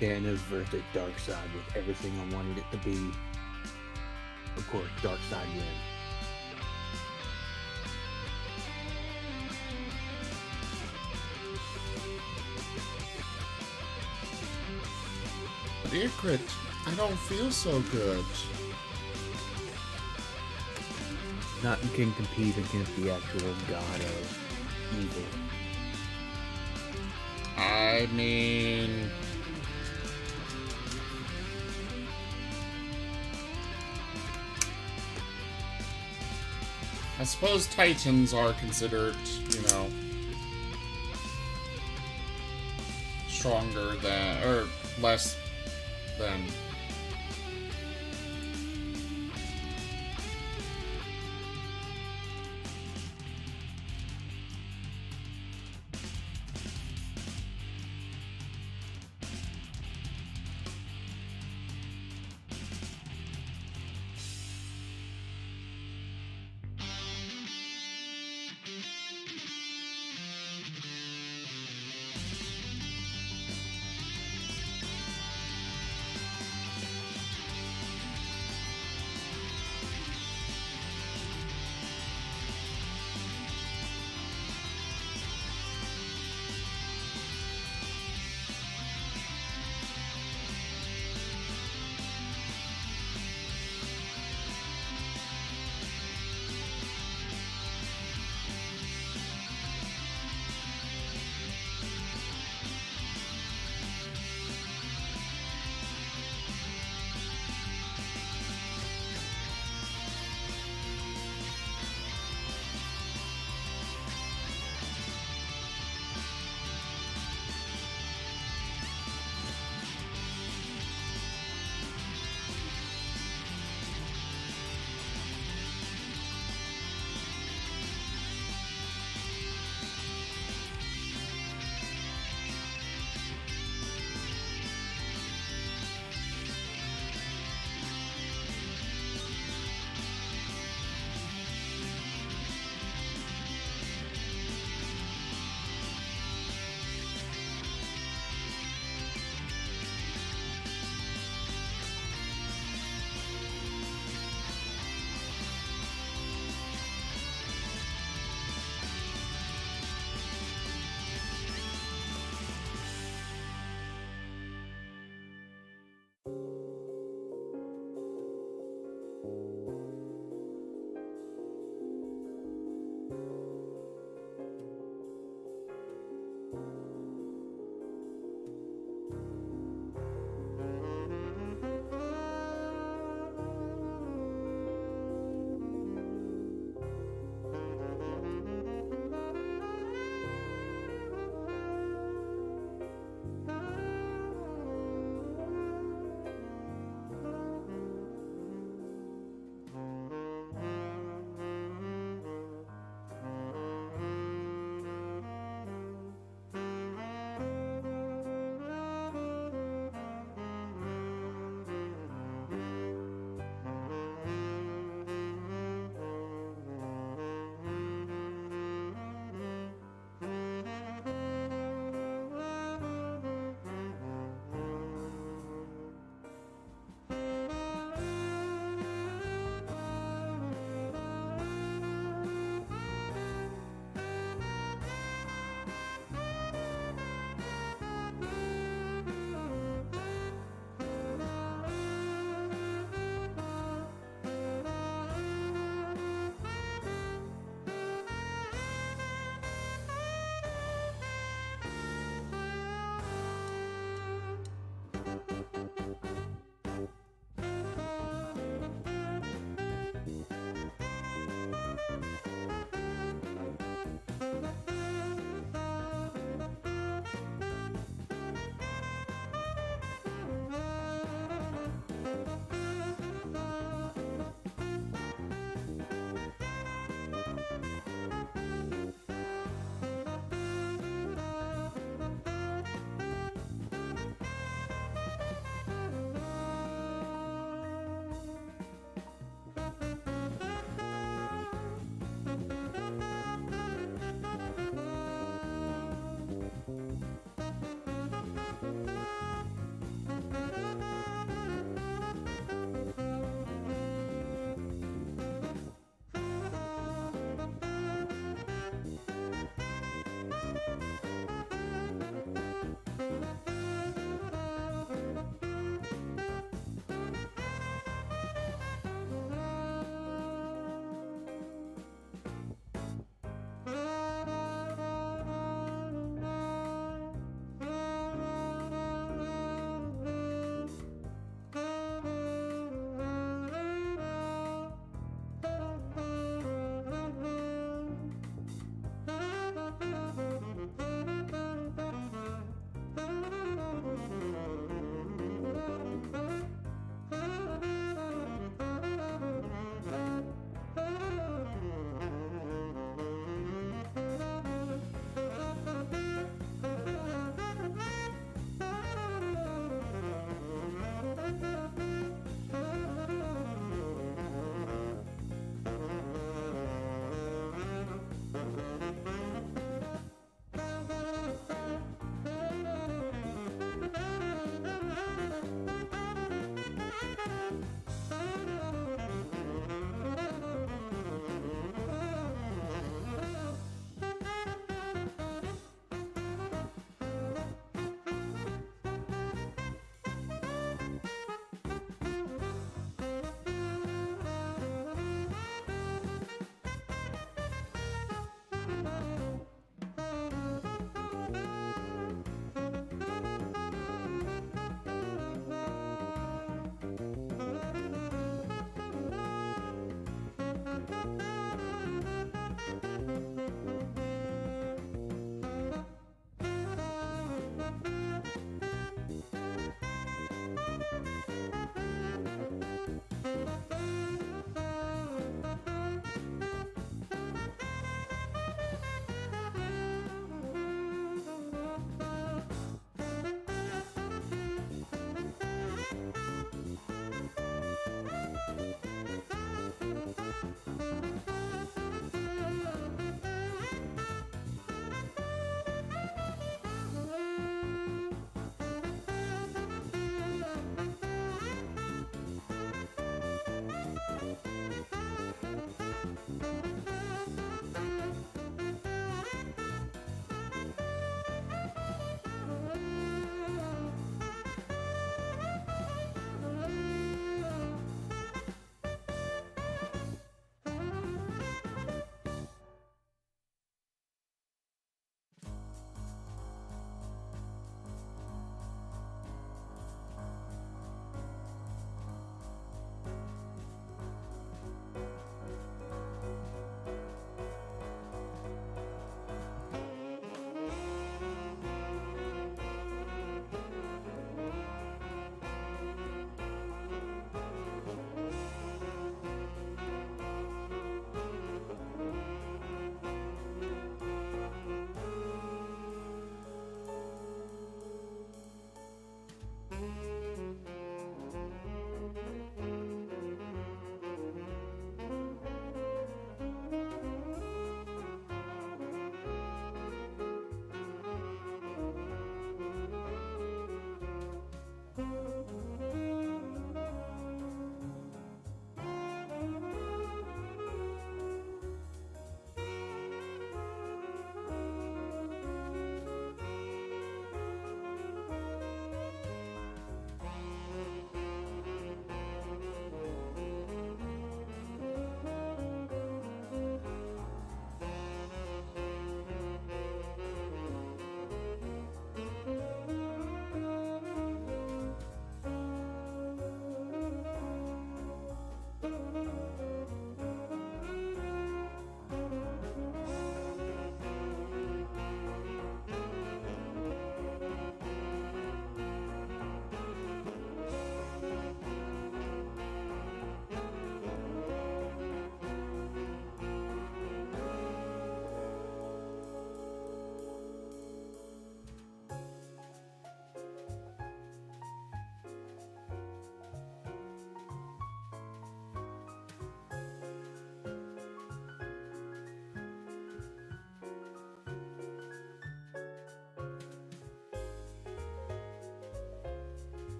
Thanos versus Darkseid with everything I wanted it to be. Of course, Darkseid wins. Dear Crit, I don't feel so good. Nothing can compete against the actual god of evil. I mean... I suppose Titans are considered, you know, stronger than, or less than.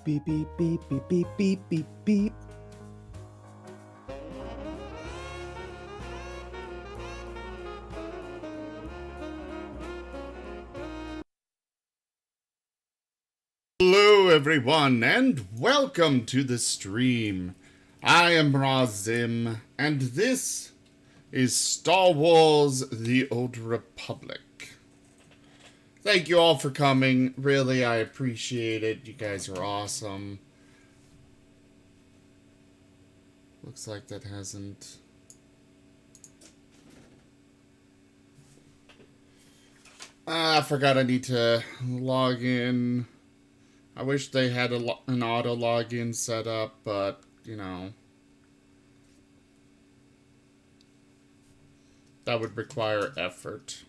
beep, beep, beep, beep, beep, beep, beep, beep. Hello, everyone, and welcome to the stream. I am Razim, and this is Star Wars: The Old Republic. Thank you all for coming. Really, I appreciate it. You guys are awesome. Looks like that hasn't... I forgot I need to log in. I wish they had an auto login set up, but, you know, that would require effort.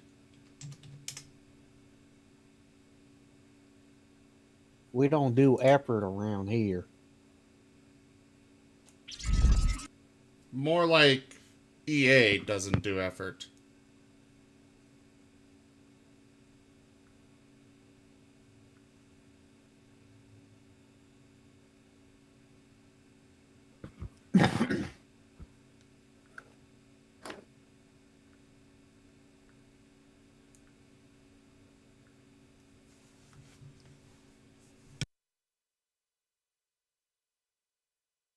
We don't do effort around here. More like EA doesn't do effort.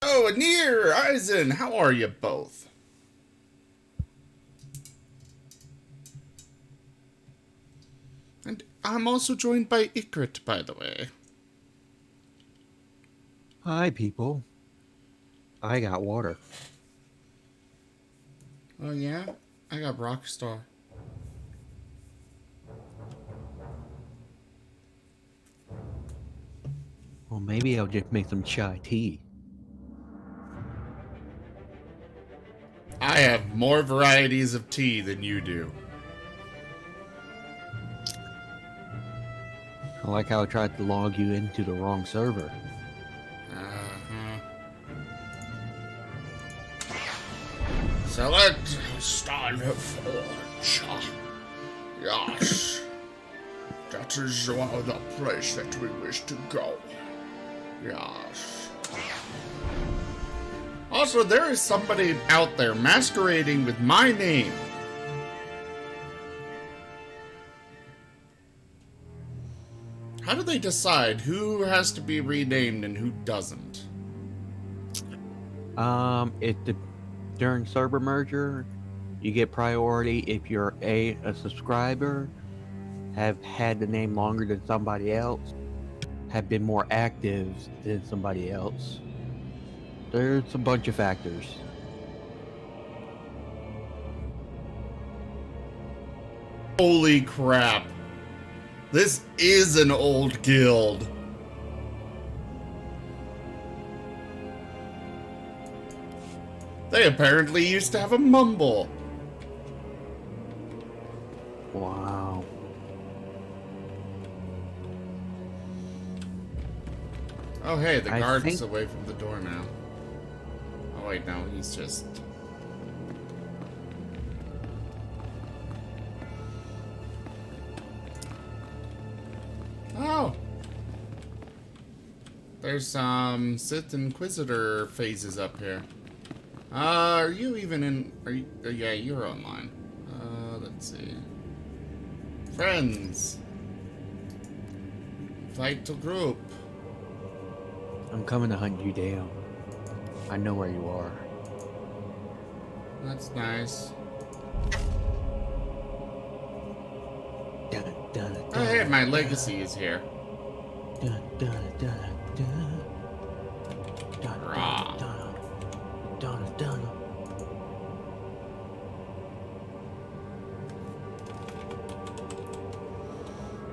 Oh, Anir, Eisen, how are you both? And I'm also joined by Ikrit, by the way. Hi, people. I got water. Oh, yeah? I got Rockstar. Well, maybe I'll just make some chai tea. I have more varieties of tea than you do. I like how I tried to log you into the wrong server. Select Star Forge. Yes. That is the place that we wish to go. Yes. Also, there is somebody out there masquerading with my name. How do they decide who has to be renamed and who doesn't? During server merger, you get priority if you're a subscriber, have had the name longer than somebody else, have been more active than somebody else. There's a bunch of factors. Holy crap. This is an old guild. They apparently used to have a mumble. Wow. Oh hey, the guard's away from the door now. Oh wait, no, he's just... Oh! There's some Sith Inquisitor phases up here. Are you even in... Are you... yeah, you're online. Let's see. Friends! Fight to group. I'm coming to hunt you down. I know where you are. That's nice. Dun, dun, dun, Oh hey, my legacy is here. Dun, dun, dun, dun. Dun, Rah. dun, dun, dun, dun.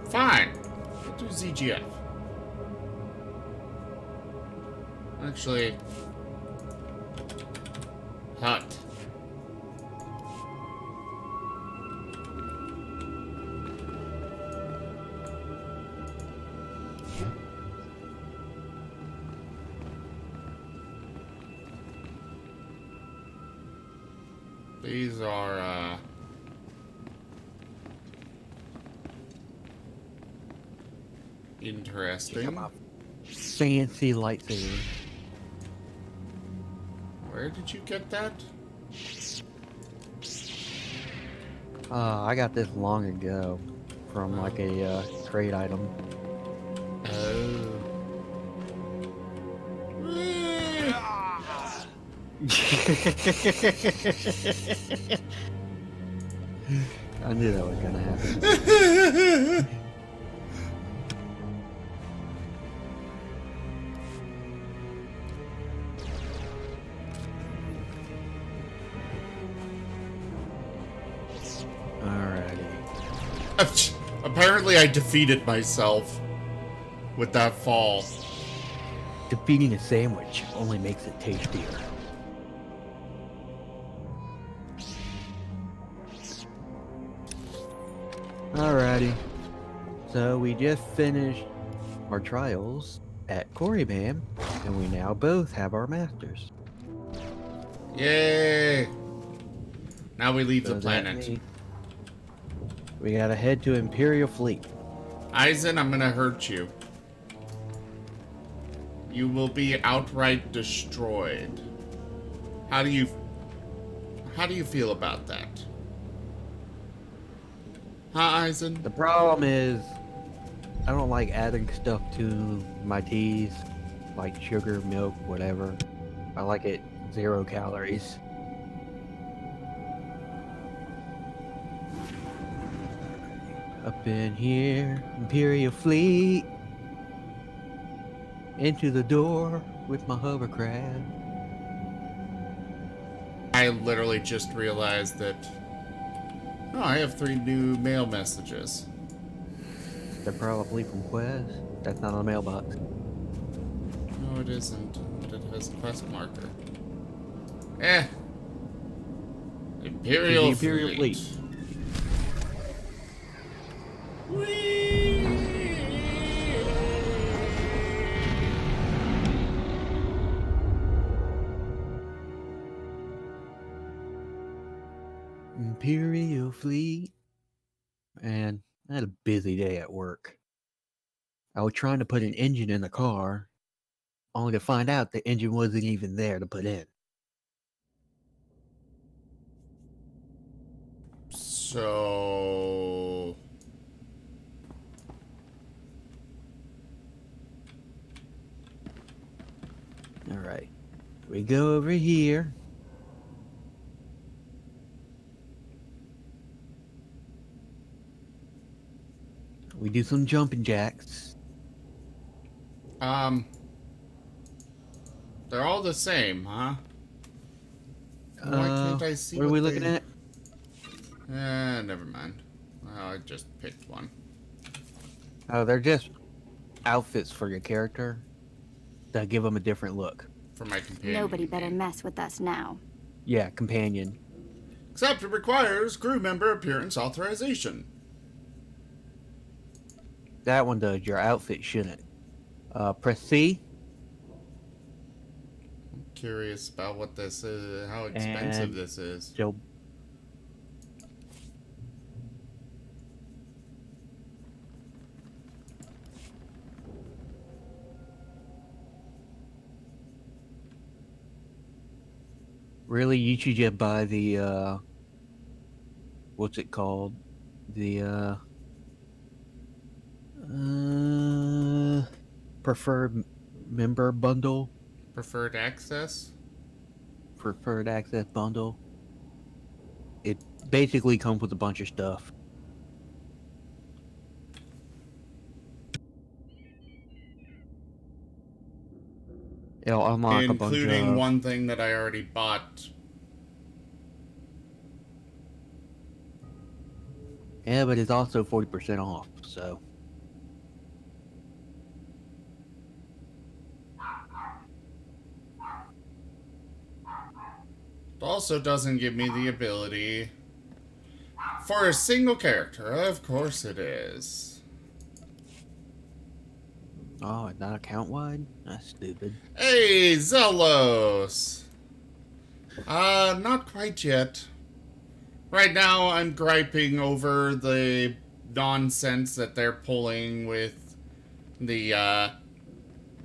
Fine. We'll do ZGF. Actually... Hut. These are, interesting. fancy lightsaber. Where did you get that? I got this long ago from like a trade item. Oh. I knew that was gonna happen. Alrighty. Apparently I defeated myself with that fall. Defeating a sandwich only makes it tastier. Alrighty. So we just finished our trials at Coreyman, and we now both have our masters. Yay! Now we leave So the that planet. means we gotta head to Imperial Fleet. Aizen, I'm gonna hurt you. You will be outright destroyed. How do you feel about that? Huh, Aizen? The problem is, I don't like adding stuff to my teas, like sugar, milk, whatever. I like it 0 calories. Up in here, Imperial Fleet. Into the door with my hovercraft. I literally just realized that. Oh, I have 3 new mail messages. They're probably from Quest. That's not on a mailbox. No, it isn't. But it has a quest marker. Eh. Imperial Fleet. Imperial Fleet. Man, I had a busy day at work. I was trying to put an engine in the car, only to find out the engine wasn't even there to put in. So... Alright. We go over here. We do some jumping jacks. They're all the same, huh? Why can't I see what are we looking at? Never mind. Well, I just picked one. Oh, they're just outfits for your character that give them a different look. For my companion. Nobody better mess with us now. Yeah, companion. Except it requires crew member appearance authorization. That one does. Your outfit shouldn't. Press C. I'm curious about what this is, how expensive And this is. So really, you should just buy the what's it called? The preferred member bundle. Preferred access? Preferred access bundle. It basically comes with a bunch of stuff. It'll unlock a bunch of... Including one thing that I already bought. Yeah, but it's also 40% off, so... It also doesn't give me the ability for a single character. Of course it is. Oh, not account wide? That's stupid. Hey, Zelos! Not quite yet. Right now, I'm griping over the nonsense that they're pulling with the,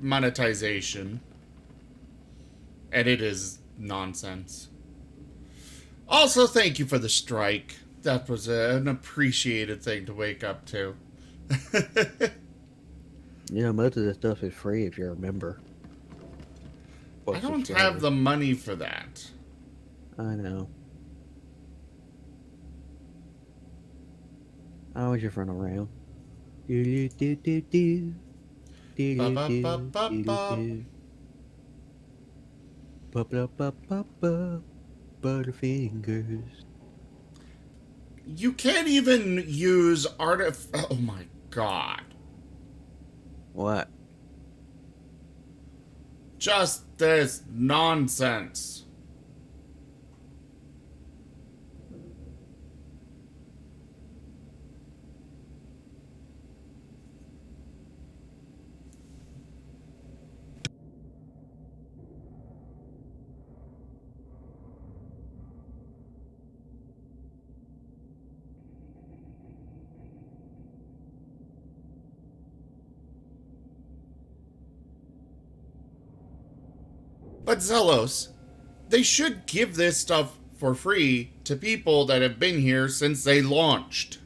monetization. And it is nonsense. Also, thank you for the strike. That was an appreciated thing to wake up to. You know, most of the stuff is free if you're a member. I don't have the money for that. I know. I was just running around. Do do do do do do do do do. Pop up up up up, Butterfingers. You can't even use oh my god. What? Just this nonsense. But Zelos, they should give this stuff for free to people that have been here since they launched.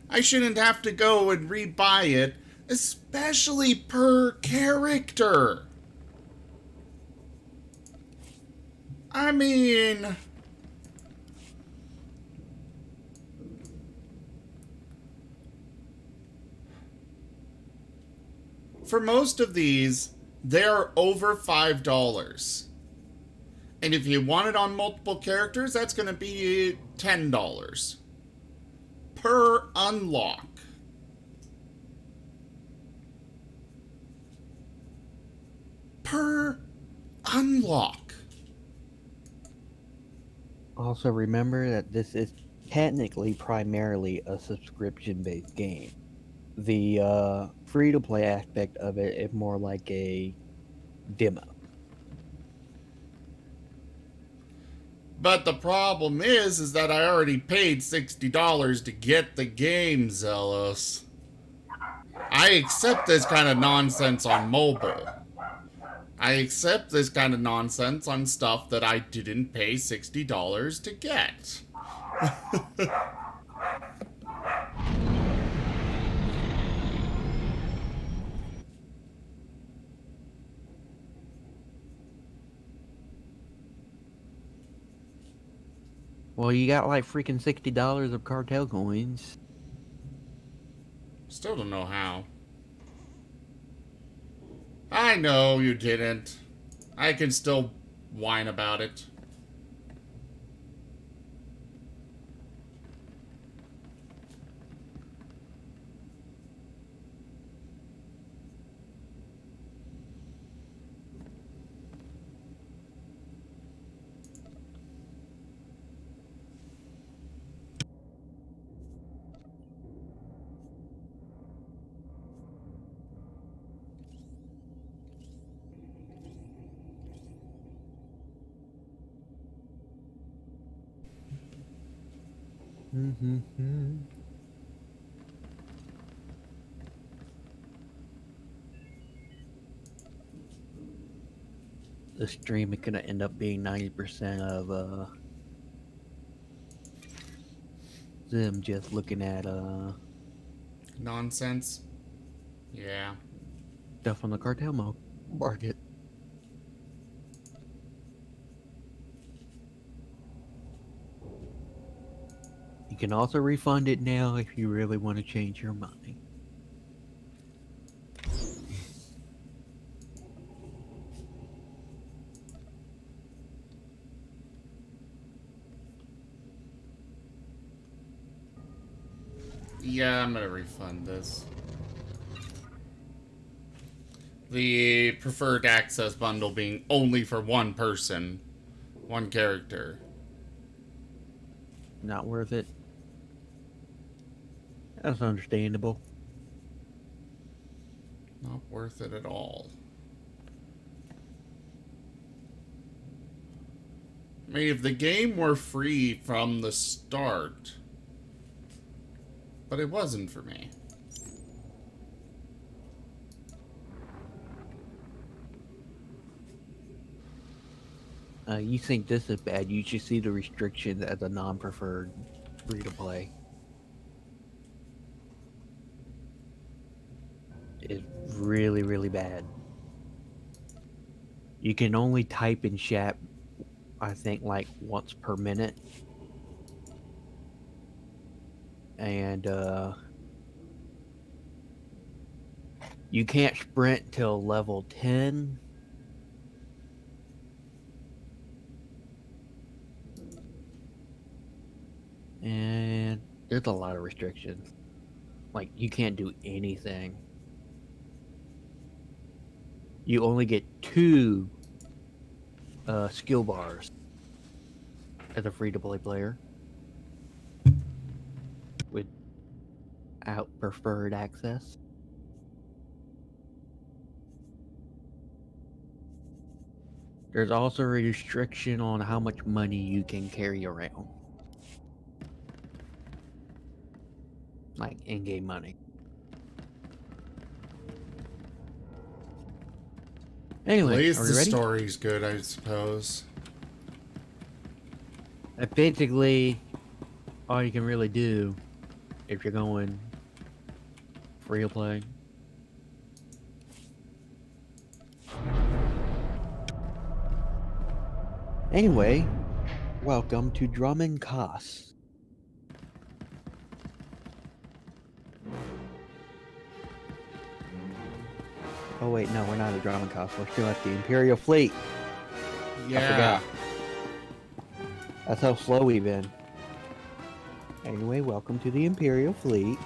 I shouldn't have to go and rebuy it, especially per character. I mean... for most of these, they're over $5. And if you want it on multiple characters, that's going to be $10 per unlock. Per unlock. Also, remember that this is technically primarily a subscription-based game. The free-to-play aspect of it is more like a demo. But the problem is that I already paid $60 to get the game, Zelos. I accept this kind of nonsense on mobile. I accept this kind of nonsense on stuff that I didn't pay $60 to get. Well, you got like freaking $60 of cartel coins. Still don't know how. I know you didn't. I can still whine about it. The stream is gonna end up being 90% of them just looking at Nonsense. Yeah. stuff on the cartel market. You can also refund it now if you really want to change your mind. Yeah, I'm gonna refund this. The preferred access bundle being only for one person, one character. Not worth it. That's understandable. Not worth it at all. I mean, if the game were free from the start, but it wasn't for me. You think this is bad? You should see the restrictions as a non-preferred free-to-play. It's really, really bad. You can only type in chat, I think, like once per minute. And you can't sprint till level 10. And there's a lot of restrictions. Like, you can't do anything. You only get 2 skill bars as a free-to-play player without preferred access. There's also a restriction on how much money you can carry around. Like in-game money. Anyway, At least are we the ready? story's good, I suppose. Basically, all you can really do if you're going free to play. Anyway, welcome to Drummond Koss. Oh wait, no, we're not at Drummond Koss. We're still at the Imperial Fleet. Yeah. I forgot. That's how slow we've been. Anyway, welcome to the Imperial Fleet.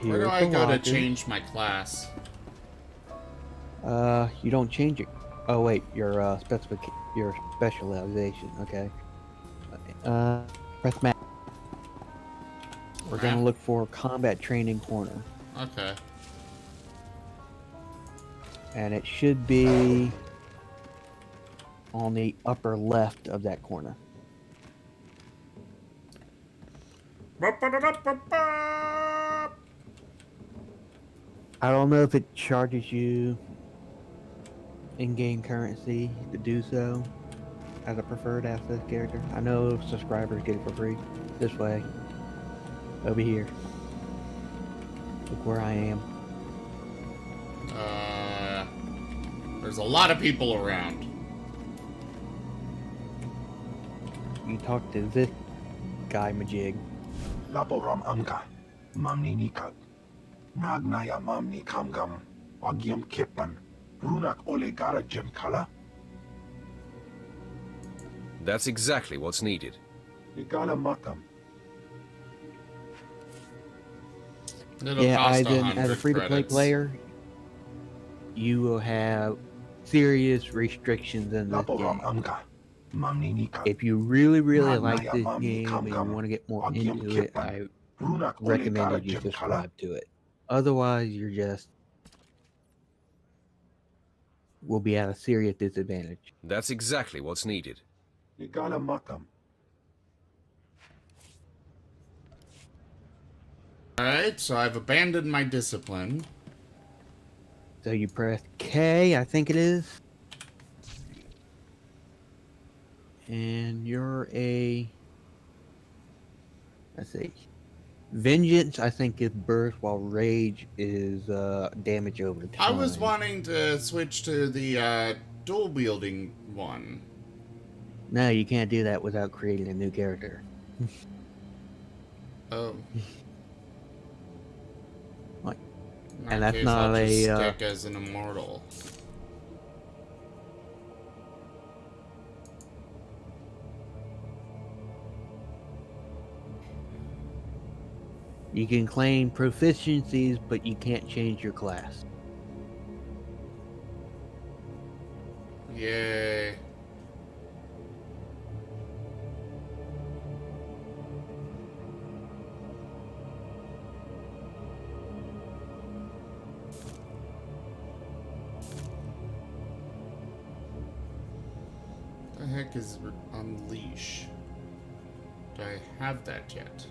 Where do Here I at the go to launcher. change my class? You don't change it. Oh wait, your specialization. Okay. Press map. We're gonna look for combat training corner, Okay. and it should be on the upper left of that corner. I don't know if it charges you in-game currency to do so as a preferred access character. I know subscribers get it for free. This way. Over here. Look where I am. There's a lot of people around. You talk to this guy, Majig. Laporam amka, mamni nikag. Nagnaya mamni kamgam, wagyam kipan, runak olegara kala. That's exactly what's needed. Igala matam. It'll cost Ivan, 100 as a free-to-play credits. player, you will have serious restrictions in this Laporam game. amka, mamni nikag. If you really, really Nagnaya like this mamni game and you kamgam, want to get more wagyam into it, kipan, I runak recommend that olegara you kala. subscribe to it. Otherwise, you're just will be at a serious disadvantage. That's exactly what's needed. Igala matam. Alright, so I've abandoned my discipline. So you press K, I think it is. And you're a... Let's see. Vengeance, I think, is burst, while Rage is damage over time. I was wanting to switch to the dual-wielding one. No, you can't do that without creating a new character. Oh. Like, In that and that's case, not I'll just a, stick as an immortal. You can claim proficiencies, but you can't change your class. Yay. The heck is Unleash? Do I have that yet?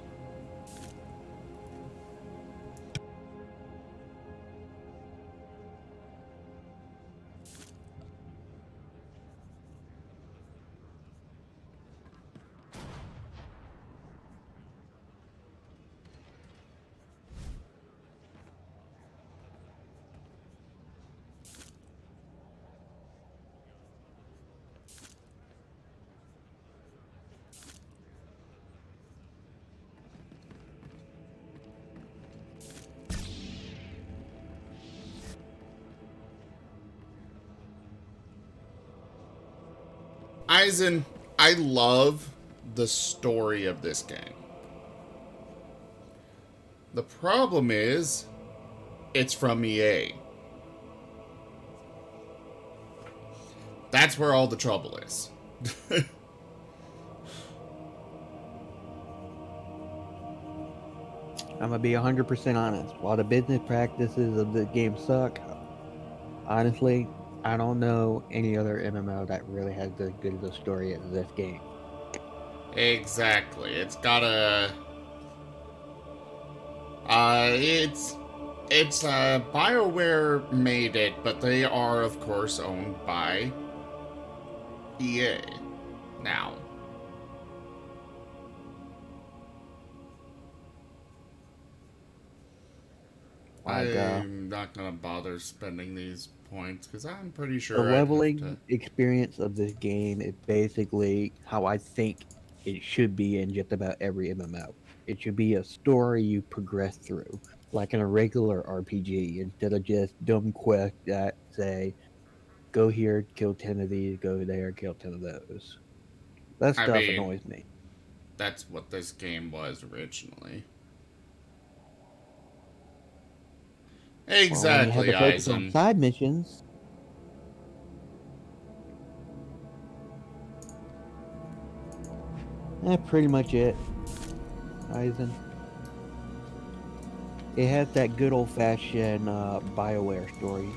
Eisen, I love the story of this game. The problem is, it's from EA. That's where all the trouble is. I'm gonna be 100% honest. While the business practices of the game suck, honestly, I don't know any other MMO that really has as good of a story as this game. Exactly. It's got a... It's BioWare made it, but they are, of course, owned by EA now. I'm not gonna bother spending these points because I'm pretty sure the leveling experience of this game is basically how I think it should be in just about every MMO. It should be a story you progress through, like in a regular RPG, instead of just dumb quests that say, go here, kill 10 of these, go there, kill 10 of those. That stuff annoys me. That's what this game was originally. Exactly, well, Eisen. Side missions. That's pretty much it, Eisen. It has that good old-fashioned BioWare story,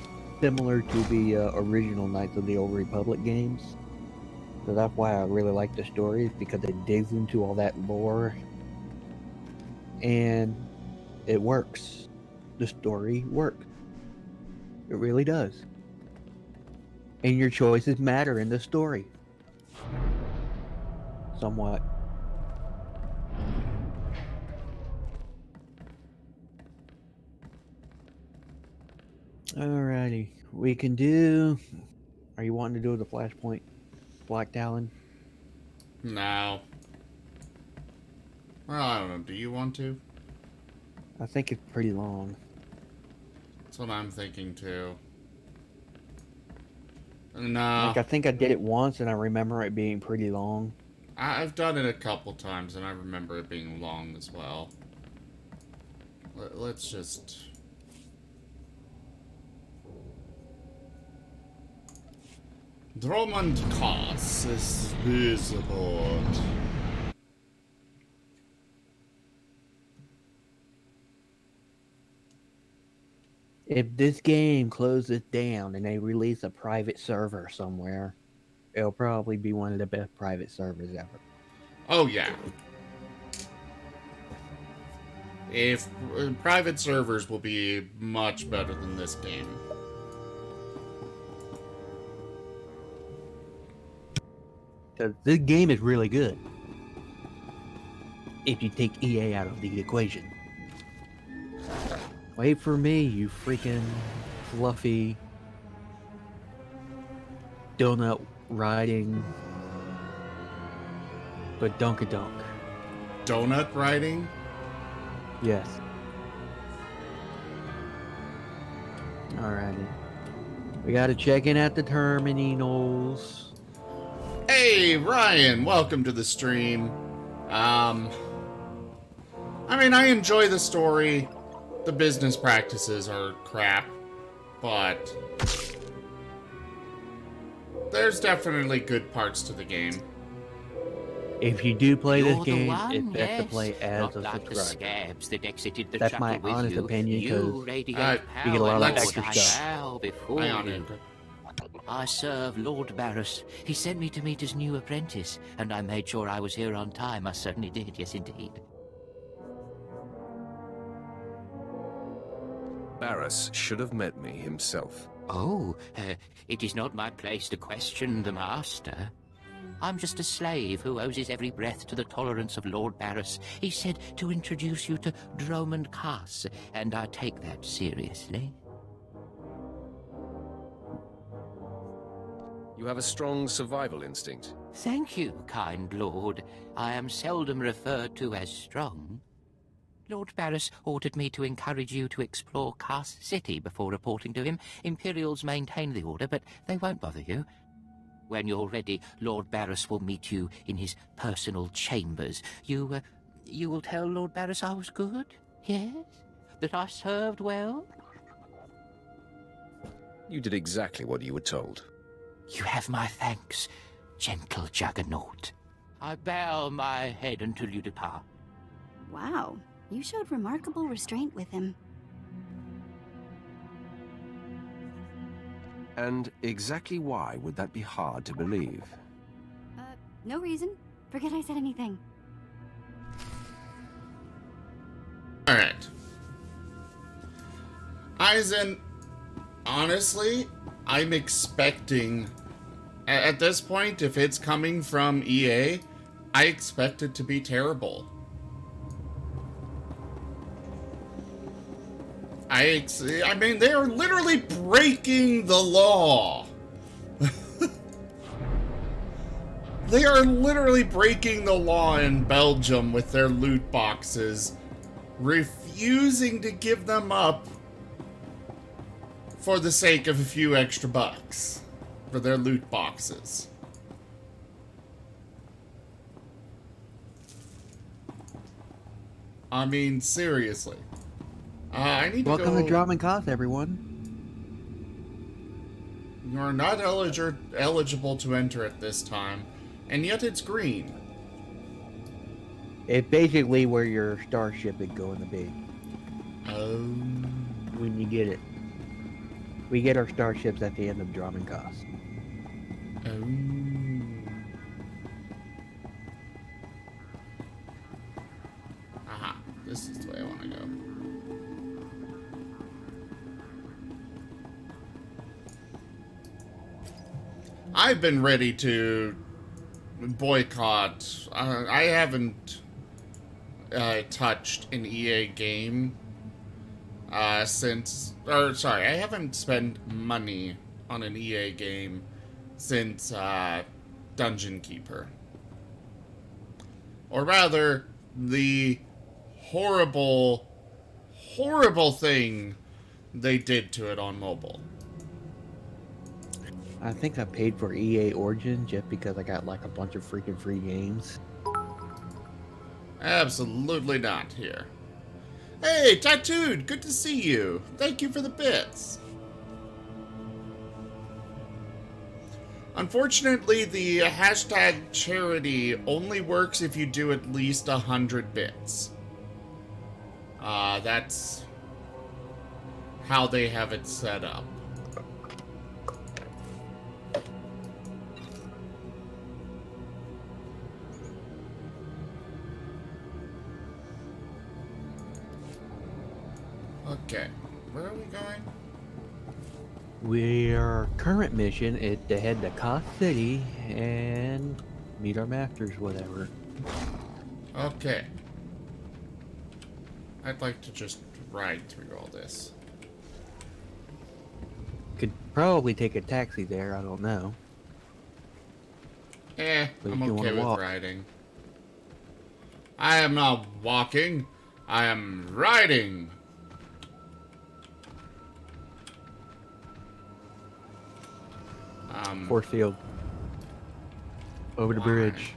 similar to the original Knights of the Old Republic games. So that's why I really like the story, because it digs into all that lore, and it works. The story works. It really does. And your choices matter in the story. Somewhat. Alrighty. We can do... Are you wanting to do the Flashpoint Black Talon? No. Well, I don't know. Do you want to? I think it's pretty long. That's what I'm thinking too. No. Like, I think I did it once and I remember it being pretty long. I've done it a couple times and I remember it being long as well. Let's just... Drummond Cass is visible. If this game closes down and they release a private server somewhere, it'll probably be one of the best private servers ever. Oh, yeah. If private servers will be much better than this game. Because this game is really good. If you take EA out of the equation. Wait for me, you freaking fluffy donut riding badunkadunk. Donut riding? Yes. Alrighty. We gotta check in at the terminals. Hey, Ryan, welcome to the stream. I mean, I enjoy the story. The business practices are crap, but there's definitely good parts to the game. If you do play You're this game, one, it's best yes. to play as Not a like subscriber. the scabs that exited the That's my chuckle with honest you. opinion, You 'cause radiate you get a lot of power, extra Lord, stuff. I bow before Hang on, you. Andrew. I serve Lord Barris. He sent me to meet his new apprentice, and I made sure I was here on time. I certainly did, yes indeed. Barris should have met me himself. Oh, it is not my place to question the master. I'm just a slave who owes his every breath to the tolerance of Lord Barris. He said to introduce you to Drummond Cass, and I take that seriously. You have a strong survival instinct. Thank you, kind lord. I am seldom referred to as strong. Lord Barris ordered me to encourage you to explore Cass City before reporting to him. Imperials maintain the order, but they won't bother you. When you're ready, Lord Barris will meet you in his personal chambers. You will tell Lord Barris I was good? Yes? That I served well? You did exactly what you were told. You have my thanks, gentle Juggernaut. I bow my head until you depart. Wow, you showed remarkable restraint with him. And exactly why would that be hard to believe? No reason. Forget I said anything. Alright. Aizen, honestly, I'm expecting, at this point, if it's coming from EA, I expect it to be terrible. I mean, they are literally breaking the law. They are literally breaking the law in Belgium with their loot boxes, refusing to give them up for the sake of a few extra bucks for their loot boxes. I mean, seriously. I need to Welcome go... to Drummond Cost, everyone. You are not eligible to enter at this time, and yet it's green. It's basically where your starship is going to be Oh. when you get it. We get our starships at the end of Drummond Cost. Oh. Aha. This is the way I want to go. I've been ready to boycott. I haven't touched an EA game since... Or, sorry, I haven't spent money on an EA game since Dungeon Keeper. Or rather, the horrible, horrible thing they did to it on mobile. I think I paid for EA Origin just because I got like a bunch of freaking free games. Absolutely not here. Hey, Tattooed, good to see you. Thank you for the bits. Unfortunately, the hashtag charity only works if you do at least 100 bits. That's how they have it set up. Okay, where are we going? Our current mission is to head to Cost City and meet our masters, whatever. Okay. I'd like to just ride through all this. Could probably take a taxi there, I don't know. But I'm if you okay wanna with walk. riding. I am not walking. I am riding. Force field. Over the Why? bridge.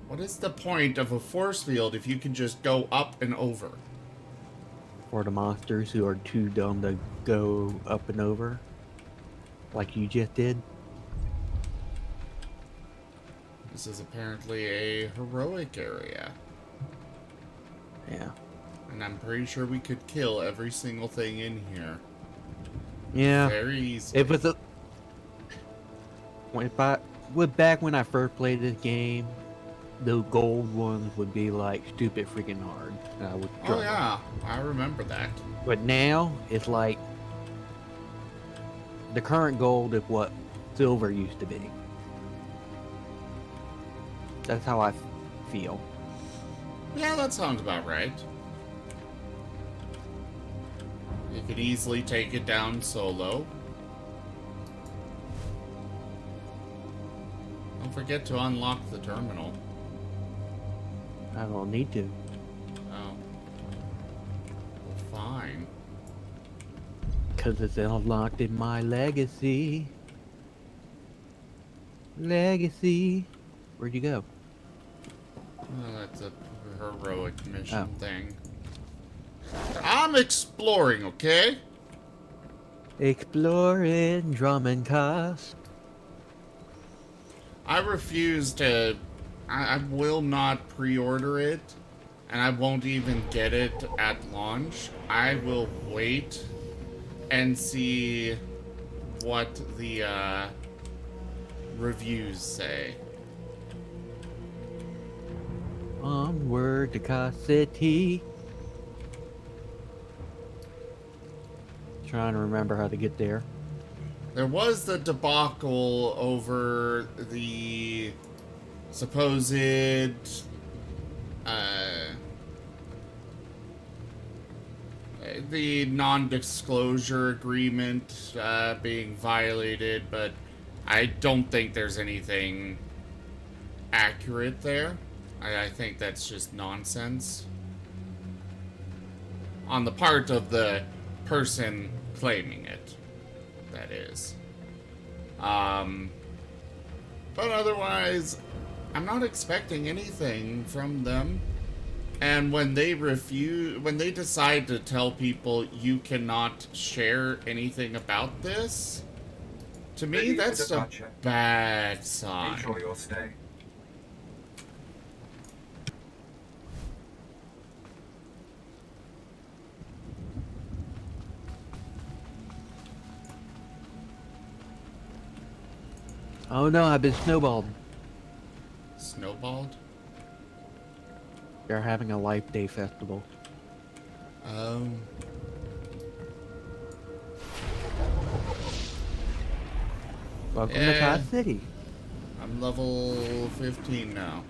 What is the point of a force field if you can just go up and over? For the monsters who are too dumb to go up and over. Like you just did. This is apparently a heroic area. Yeah. And I'm pretty sure we could kill every single thing in here. Yeah. Very easy. It was a... back when I first played this game, the gold ones would be like stupid freaking hard. And I would Oh struggle. yeah, I remember that. But now, it's like... the current gold is what silver used to be. That's how I feel. Yeah, that sounds about right. You could easily take it down solo. Don't forget to unlock the terminal. I don't need to. Oh. Well, fine. Because it's unlocked in my legacy. Legacy. Where'd you go? Well, that's a heroic mission Oh. thing. I'm exploring, okay? Exploring Drummond Cost. I refuse to... I will not pre-order it, and I won't even get it at launch. I will wait and see what the reviews say. Onward to Cost City. Trying to remember how to get there. There was the debacle over the supposed the non-disclosure agreement being violated, but I don't think there's anything accurate there. I think that's just nonsense on the part of the person claiming it, that is. But otherwise, I'm not expecting anything from them. And when they decide to tell people you cannot share anything about this, to me, Ready for that's a departure. bad sign. Enjoy your stay. Oh no, I've been snowballed. Snowballed? They're having a Life Day festival. Welcome to Yeah. Cost City. I'm level 15 now.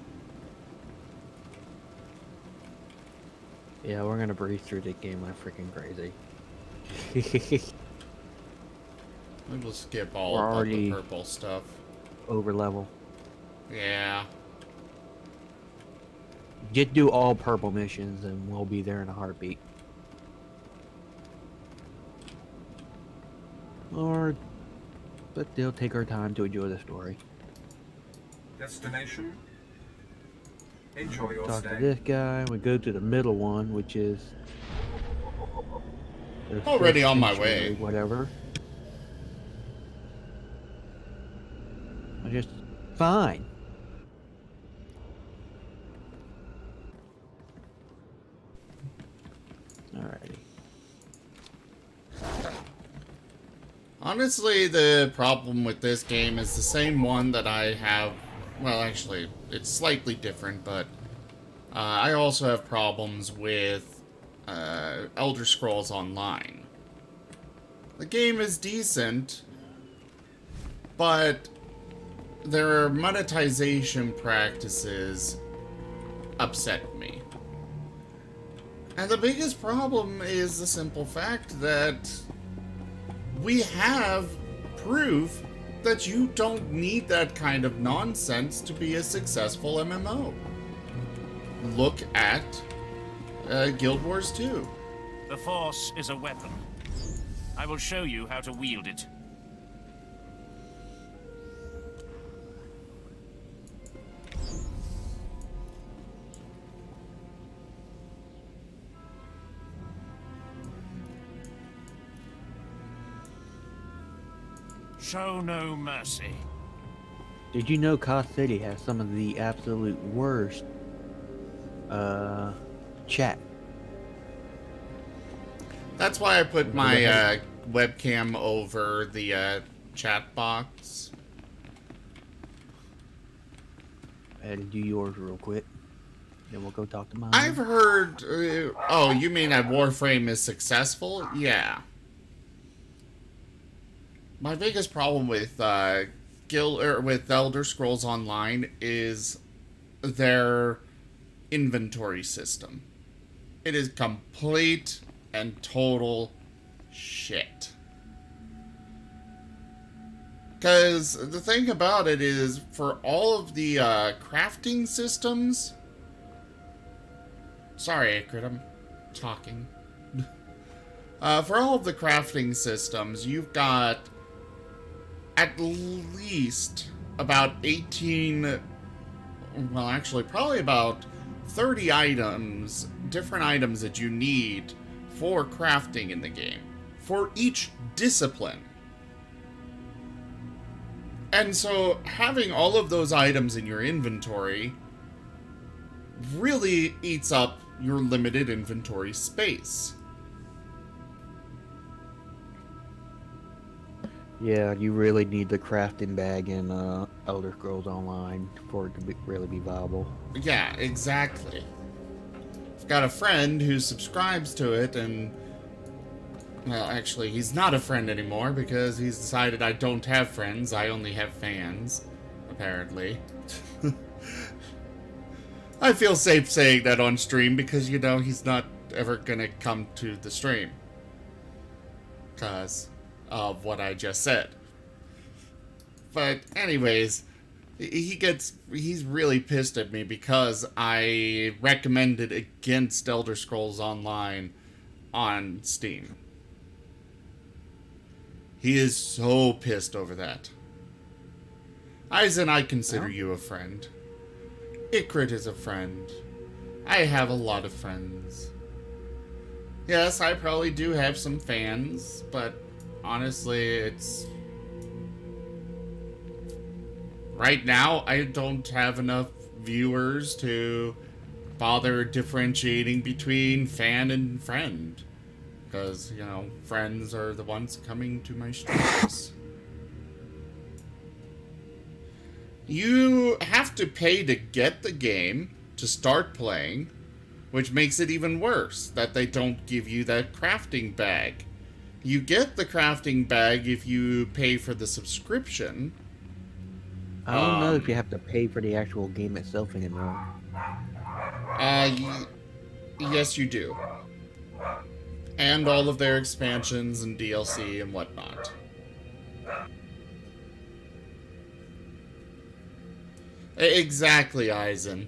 Yeah, we're gonna breeze through the game like freaking crazy. We will skip all We're of the already- purple stuff. Over level. Yeah. Just do all purple missions and we'll be there in a heartbeat. But they'll take our time to enjoy the story. Destination. Enjoy your Talk to stay. this guy. We go to the middle one, which is the Already on my sanctuary, way. Whatever. I just fine. Alrighty. Honestly, the problem with this game is the same one that I have. Well, actually, it's slightly different, but I also have problems with Elder Scrolls Online. The game is decent, but their monetization practices upset me. And the biggest problem is the simple fact that we have proof that you don't need that kind of nonsense to be a successful MMO. Look at Guild Wars 2. The Force is a weapon. I will show you how to wield it. Show no mercy. Did you know Cost City has some of the absolute worst chat? That's why I put my webcam over the chat box. I had to do yours real quick. Then we'll go talk to mine. I've heard... oh, you mean that Warframe is successful? Yeah. My biggest problem with with Elder Scrolls Online is their inventory system. It is complete and total shit. Because the thing about it is, for all of the crafting systems... Sorry, Akrit, I'm talking. For all of the crafting systems, you've got at least about 18, well, actually, probably about 30 items, different items that you need for crafting in the game, for each discipline. And so having all of those items in your inventory really eats up your limited inventory space. Yeah, you really need the crafting bag in Elder Scrolls Online for it to really be viable. Yeah, exactly. I've got a friend who subscribes to it, and well, actually, he's not a friend anymore because he's decided I don't have friends, I only have fans, apparently. I feel safe saying that on stream because, you know, he's not ever gonna come to the stream. Because of what I just said. But anyways, he's really pissed at me because I recommended against Elder Scrolls Online on Steam. He is so pissed over that. Aizen, I consider you a friend. Ikrit is a friend. I have a lot of friends. Yes, I probably do have some fans, but honestly, it's... right now, I don't have enough viewers to bother differentiating between fan and friend. Because, you know, friends are the ones coming to my streams. You have to pay to get the game to start playing, which makes it even worse that they don't give you that crafting bag. You get the crafting bag if you pay for the subscription. I don't know if you have to pay for the actual game itself anymore. Yes, you do. And all of their expansions and DLC and whatnot. Exactly, Aizen.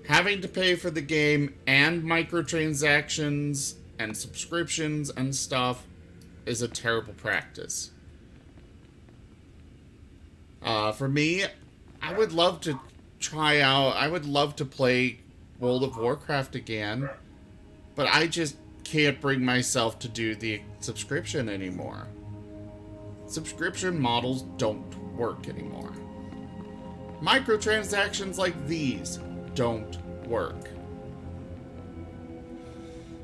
Having to pay for the game and microtransactions and subscriptions and stuff is a terrible practice. For me, I would love to try out, I would love to play World of Warcraft again, but I just can't bring myself to do the subscription anymore. Subscription models don't work anymore. Microtransactions like these don't work.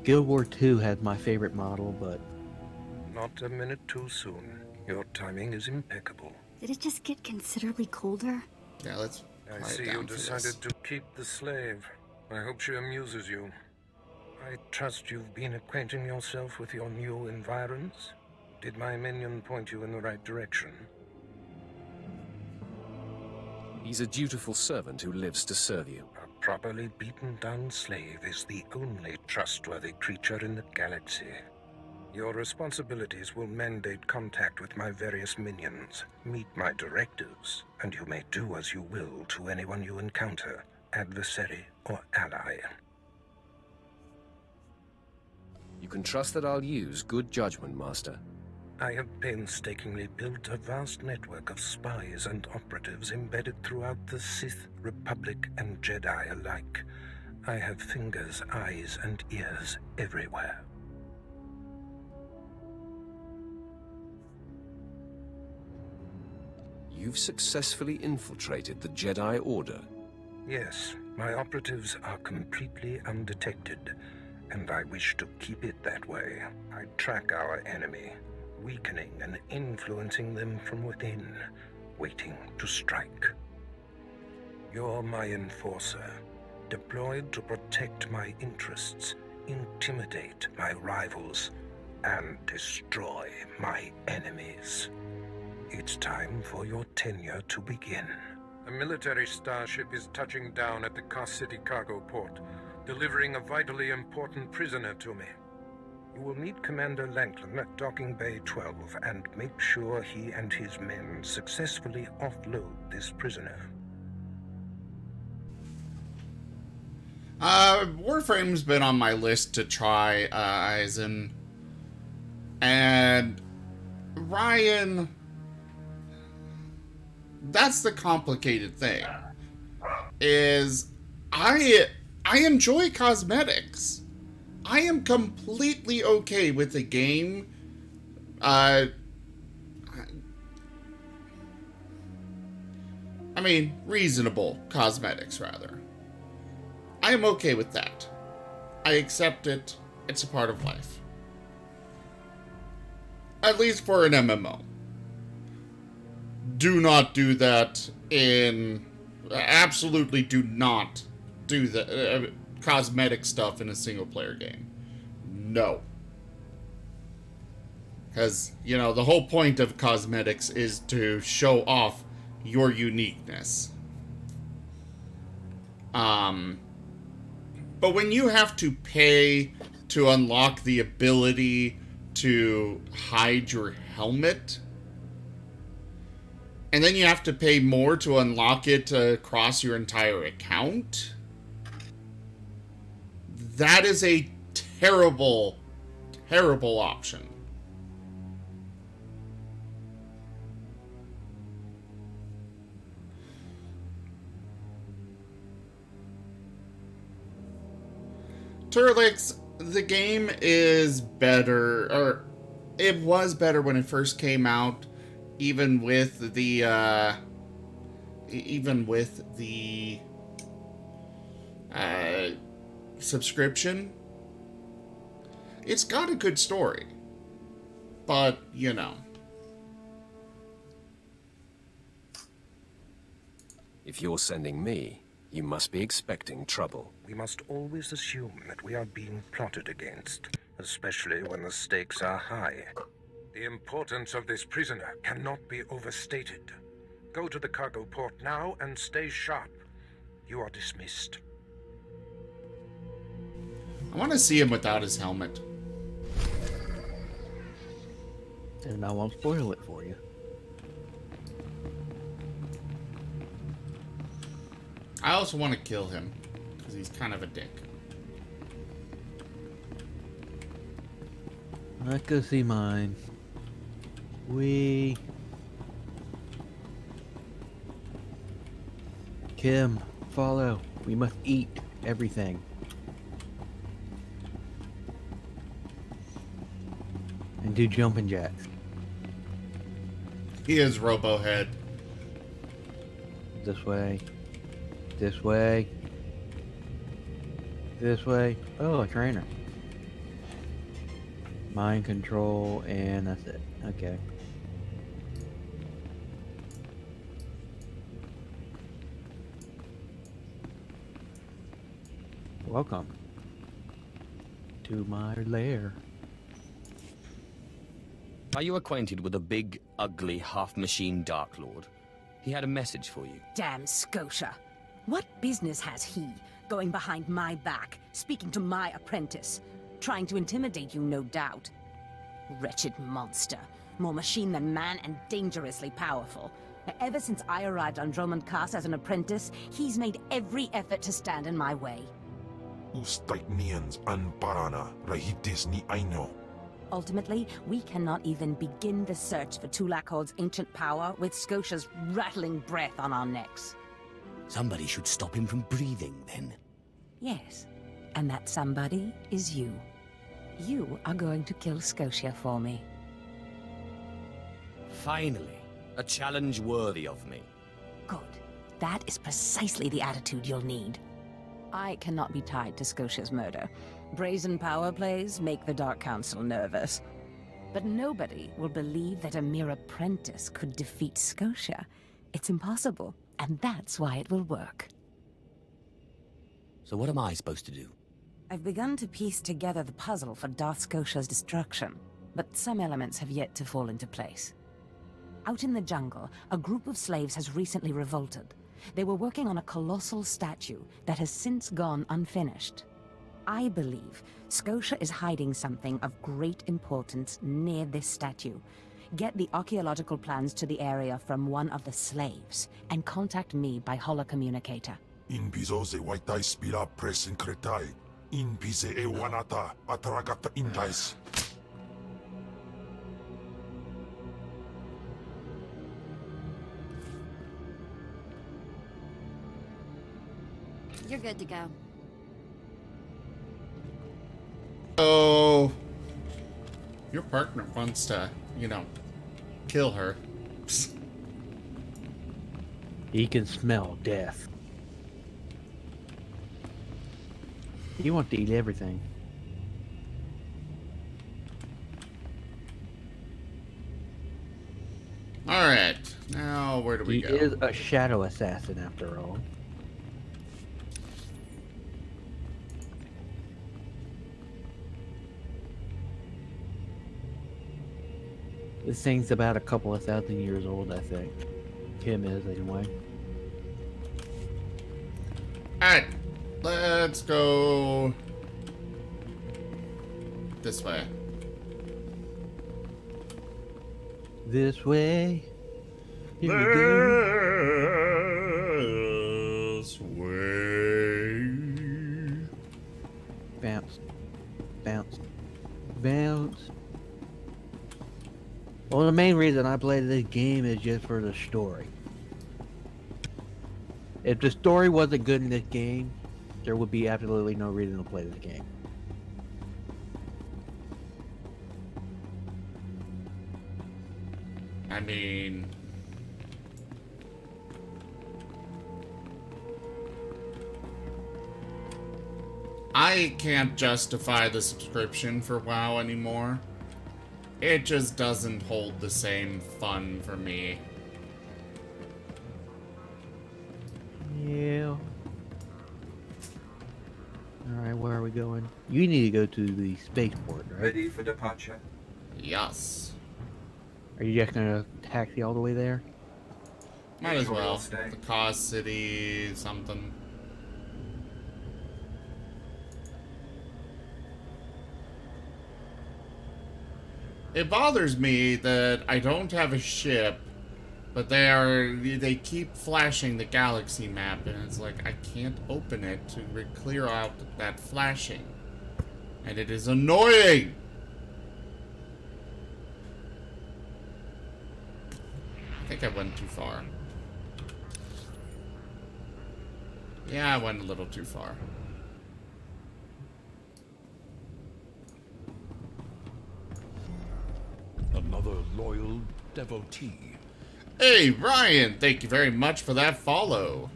Guild War 2 has my favorite model, but... Not a minute too soon. Your timing is impeccable. Did it just get considerably colder? Yeah, let's I quiet see down you for this. decided to keep the slave. I hope she amuses you. I trust you've been acquainting yourself with your new environs. Did my minion point you in the right direction? He's a dutiful servant who lives to serve you. A properly beaten down slave is the only trustworthy creature in the galaxy. Your responsibilities will mandate contact with my various minions. Meet my directives, and you may do as you will to anyone you encounter, adversary or ally. You can trust that I'll use good judgment, Master. I have painstakingly built a vast network of spies and operatives embedded throughout the Sith, Republic, and Jedi alike. I have fingers, eyes, and ears everywhere. You've successfully infiltrated the Jedi Order. Yes, my operatives are completely undetected, and I wish to keep it that way. I track our enemy, weakening and influencing them from within, waiting to strike. You're my enforcer, deployed to protect my interests, intimidate my rivals, and destroy my enemies. It's time for your tenure to begin. A military starship is touching down at the Kos City cargo port, delivering a vitally important prisoner to me. You will meet Commander Lanklin at Docking Bay 12 and make sure he and his men successfully offload this prisoner. Warframe's been on my list to try, Aizen. And Ryan... that's the complicated thing. Is I enjoy cosmetics. I am completely okay with the game. I mean, reasonable cosmetics, rather. I am okay with that. I accept it. It's a part of life. At least for an MMO. Do not do that in... Absolutely do not do the cosmetic stuff in a single-player game. No. Because, you know, the whole point of cosmetics is to show off your uniqueness. But when you have to pay to unlock the ability to hide your helmet, and then you have to pay more to unlock it across your entire account, that is a terrible, terrible option. Turlix, the game is better, or it was better when it first came out, even with the subscription. It's got a good story, but you know. If you're sending me, you must be expecting trouble. We must always assume that we are being plotted against, especially when the stakes are high. The importance of this prisoner cannot be overstated. Go to the cargo port now and stay sharp. You are dismissed. I want to see him without his helmet. And I won't spoil it for you. I also want to kill him, because he's kind of a dick. Let's go see mine. Kim, follow. We must eat everything. And do jumping jacks. He is Robohead. This way. This way. This way. Oh, a trainer. Mind control, and that's it. Okay. Welcome to my lair. Are you acquainted with a big, ugly, half-machine Dark Lord? He had a message for you. Damn Scotia. What business has he going behind my back, speaking to my apprentice? Trying to intimidate you, no doubt. Wretched monster. More machine than man and dangerously powerful. Ever since I arrived on Drummond Cass as an apprentice, he's made every effort to stand in my way. Ustaiknians anparana rahitis ni aino. Ultimately, we cannot even begin the search for Tulakhod's ancient power with Scotia's rattling breath on our necks. Somebody should stop him from breathing, then. Yes, and that somebody is you. You are going to kill Scotia for me. Finally, a challenge worthy of me. Good. That is precisely the attitude you'll need. I cannot be tied to Scotia's murder. Brazen power plays make the Dark Council nervous. But nobody will believe that a mere apprentice could defeat Scotia. It's impossible. And that's why it will work. So what am I supposed to do? I've begun to piece together the puzzle for Darth Scotia's destruction, but some elements have yet to fall into place. Out in the jungle, a group of slaves has recently revolted. They were working on a colossal statue that has since gone unfinished. I believe Scotia is hiding something of great importance near this statue. Get the archaeological plans to the area from one of the slaves, and contact me by holocommunicator. In bizo ze waitai spira presin kretai. In bize e wanata ataragata indais. You're good to go. Oh, your partner wants to, you know, kill her. He can smell death. He wants to eat everything. Alright, now where do we go? He is a shadow assassin after all. This thing's about a couple of thousand years old, I think. Him is, anyway. Alright, let's go this way. This way. Here we go. This way. Bounce. Bounce. Bounce. Well, the main reason I play this game is just for the story. If the story wasn't good in this game, there would be absolutely no reason to play this game. I mean, I can't justify the subscription for WoW anymore. It just doesn't hold the same fun for me. Yeah. Alright, where are we going? You need to go to the spaceport, right? Ready for departure. Yes. Are you just gonna taxi all the way there? Might as Enjoy well. your stay. The Cause City, something. It bothers me that I don't have a ship, but they keep flashing the galaxy map, and it's like I can't open it to clear out that flashing. And it is annoying! I think I went too far. Yeah, I went a little too far. Another loyal devotee. Hey, Ryan! Thank you very much for that follow.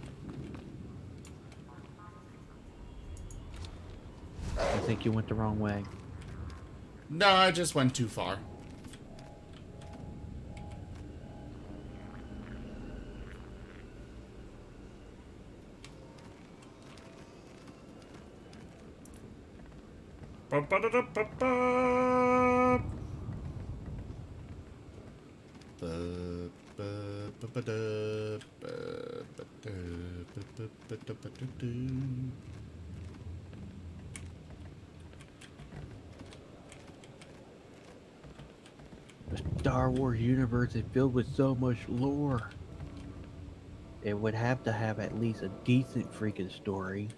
I think you went the wrong way. No, I just went too far. The Star Wars universe is filled with so much lore. It would have to have at least a decent freaking story.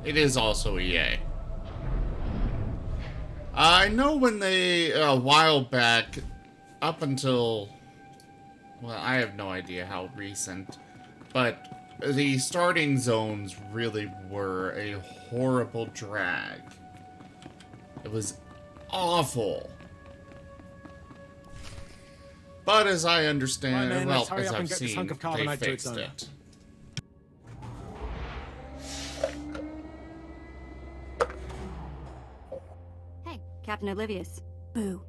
It is also EA. I know when they, a while back, up until, well, I have no idea how recent, but the starting zones really were a horrible drag. It was awful. But as I understand, Right, man, well, let's hurry as up and I've get this seen, hunk of they carbonite to its fixed owner. it. Hey, Captain Oblivious. Boo.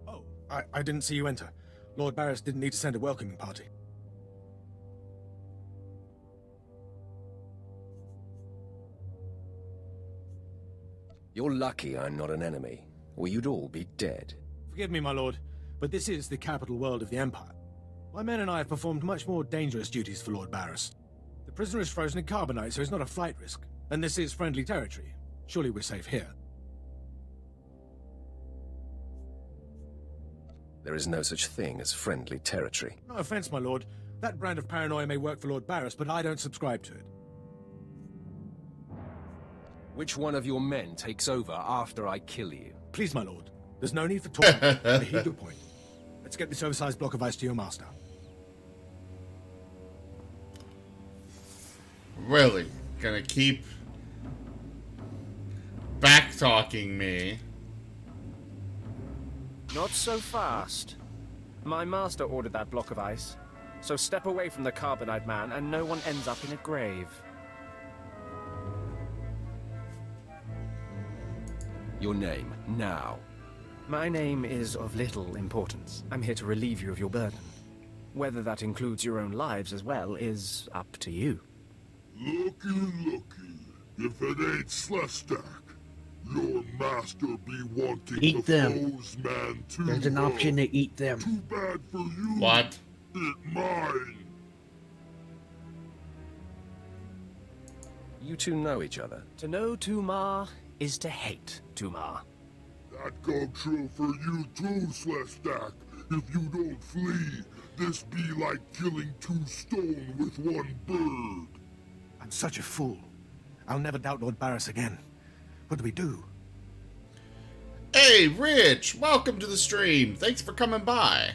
Oh, I didn't see you enter. Lord Barris didn't need to send a welcoming party. You're lucky I'm not an enemy, or you'd all be dead. Forgive me, my lord, but this is the capital world of the Empire. My men and I have performed much more dangerous duties for Lord Barris. The prisoner is frozen in carbonite, so he's not a flight risk. And this is friendly territory. Surely we're safe here. There is no such thing as friendly territory. No offense, my lord. That brand of paranoia may work for Lord Barris, but I don't subscribe to it. Which one of your men takes over after I kill you? Please, my lord. There's no need for talking. I heed your point. Let's get this oversized block of ice to your master. Really? Gonna keep back-talking me? Not so fast. My master ordered that block of ice, so step away from the Carbonite Man and no one ends up in a grave. Your name, now. My name is of little importance. I'm here to relieve you of your burden. Whether that includes your own lives as well is up to you. Looky. If it ain't SWTOR, your master be wanting Eat the them. foes man too. There's an option to eat them. Too bad for you. What? It mine. You two know each other. To know Tumar is to hate Tumar. That go true for you too, SWTOR. If you don't flee, this be like killing 2 stone with 1 bird. I'm such a fool. I'll never doubt Lord Barris again. What do we do? Hey, Rich! Welcome to the stream. Thanks for coming by.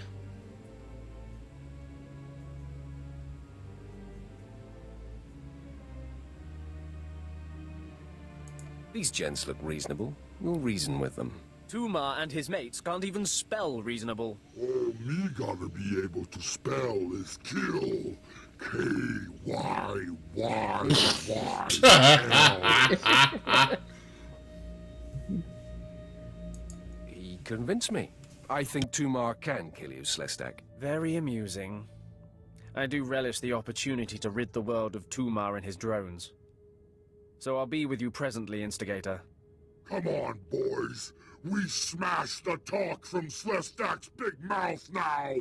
These gents look reasonable. We'll reason with them. Tumar and his mates can't even spell reasonable. All me gotta be able to spell is kill. K-Y-Y-Y-L. He convinced me. I think Tumar can kill you, SWTOR. Very amusing. I do relish the opportunity to rid the world of Tumar and his drones. So I'll be with you presently, Instigator. Come on, boys. We smash the talk from SWTOR's big mouth now.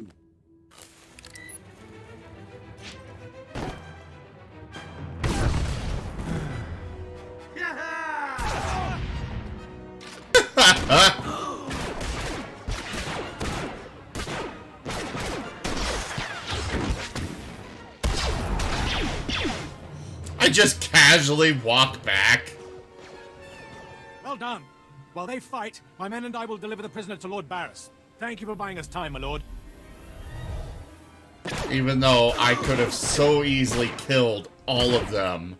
I just casually walk back. Well done. While they fight, my men and I will deliver the prisoner to Lord Barris. Thank you for buying us time, my lord. Even though I could have so easily killed all of them.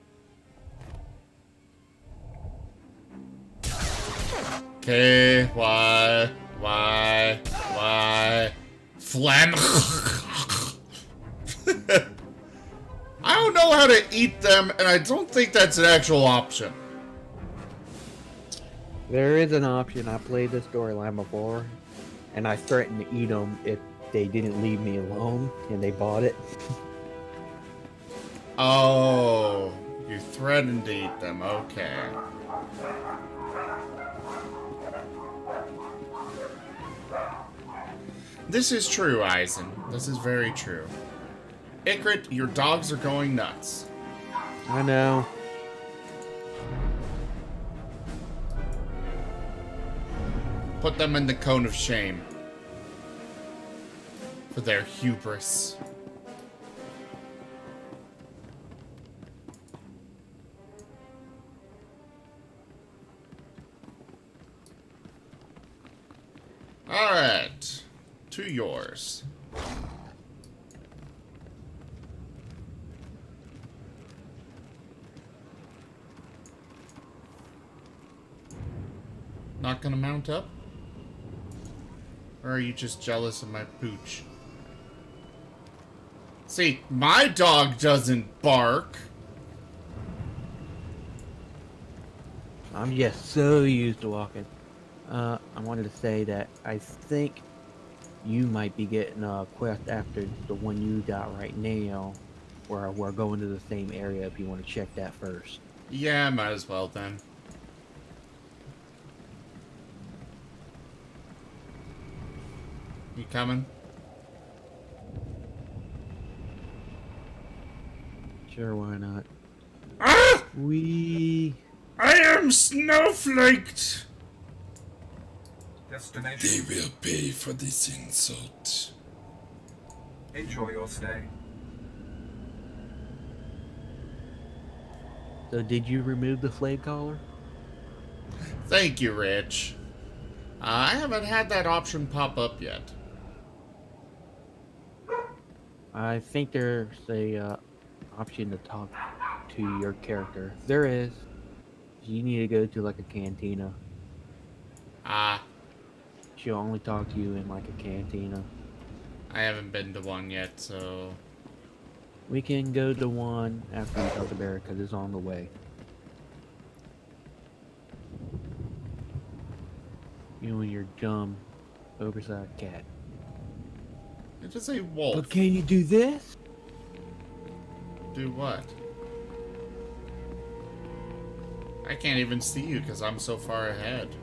Okay, why? Phlegm. I don't know how to eat them, and I don't think that's an actual option. There is an option. I played this storyline before, and I threatened to eat them if they didn't leave me alone, and they bought it. Oh, you threatened to eat them. Okay. This is true, Eisen. This is very true. Ikrit, your dogs are going nuts. I know. Put them in the cone of shame. For their hubris. Alright. To yours. Not gonna mount up? Or are you just jealous of my pooch? See, my dog doesn't bark. I'm just so used to walking. I wanted to say that I think you might be getting a quest after the one you got right now, where we're going to the same area if you want to check that first. Yeah, might as well then. You coming? Sure, why not? Ah! We. I am snowflaked! They will pay for this insult. Enjoy your stay. So, did you remove the slave collar? Thank you, Rich. I haven't had that option pop up yet. I think there's a option to talk to your character. There is. You need to go to like a cantina. Ah. She'll only talk to you in like a cantina. I haven't been to one yet, so... We can go to one after you talk to Barrett because it's on the way. You and your dumb, oversized cat. It just a wolf. But can you do this? Do what? I can't even see you because I'm so far ahead.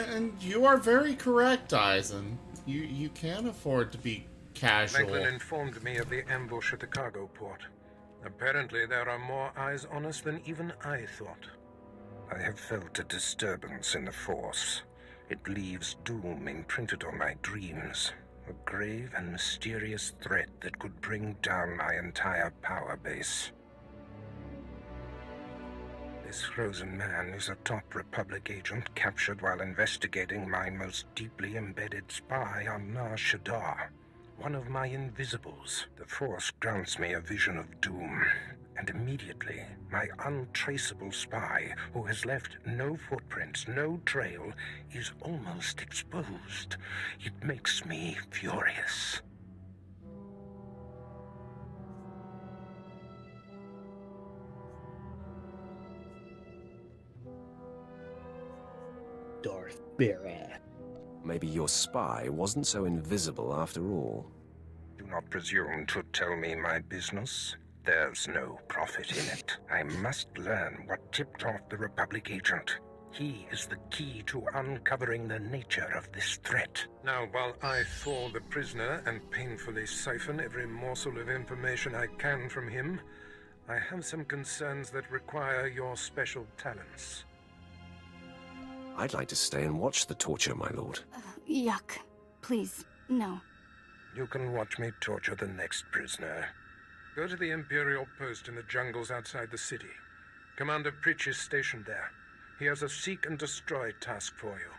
And you are very correct, Eisen. You can afford to be casual. Franklin informed me of the ambush at the cargo port. Apparently there are more eyes on us than even I thought. I have felt a disturbance in the Force. It leaves doom imprinted on my dreams. A grave and mysterious threat that could bring down my entire power base. This frozen man is a top Republic agent captured while investigating my most deeply embedded spy on SWTOR. One of my invisibles. The Force grants me a vision of doom. And immediately, my untraceable spy, who has left no footprints, no trail, is almost exposed. It makes me furious. Darth Barrett. Maybe your spy wasn't so invisible after all. Do not presume to tell me my business. There's no profit in it. I must learn what tipped off the Republic agent. He is the key to uncovering the nature of this threat. Now, while I thaw the prisoner and painfully siphon every morsel of information I can from him, I have some concerns that require your special talents. I'd like to stay and watch the torture, my lord. Yuck. Please, no. You can watch me torture the next prisoner. Go to the Imperial post in the jungles outside the city. Commander Pritch is stationed there. He has a seek and destroy task for you.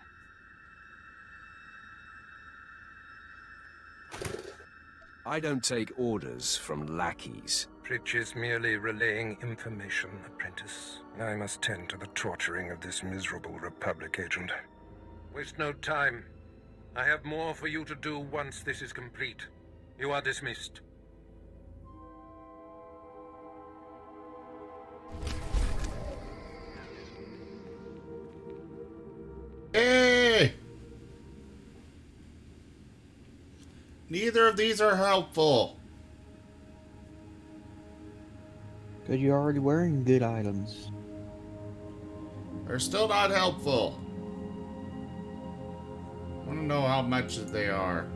I don't take orders from lackeys. Pritch is merely relaying information, apprentice. I must tend to the torturing of this miserable Republic agent. Waste no time. I have more for you to do once this is complete. You are dismissed. Hey! Neither of these are helpful. Because you're already wearing good items. They're still not helpful. I want to know how much they are.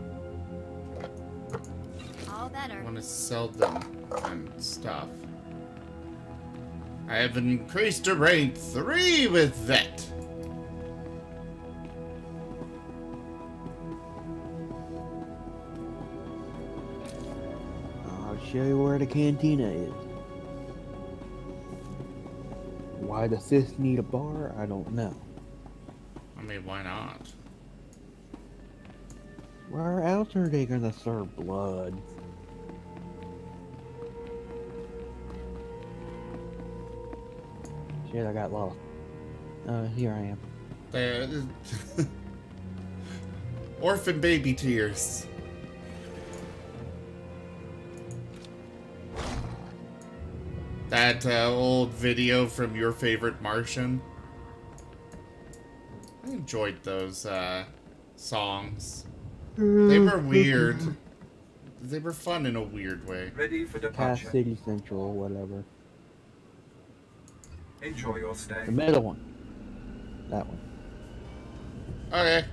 All better. I want to sell them and stuff. I have increased to rank 3 with Vet. I'll show you where the cantina is. Why the Sith need a bar, I don't know. I mean, why not? Where else are they gonna serve blood? Shit, I got lost. Here I am. Orphan baby tears. That old video from Your Favorite Martian. I enjoyed those songs. They were weird. They were fun in a weird way. Ready for Past departure. City Central or whatever. Enjoy your stay. The middle one. That one. Okay.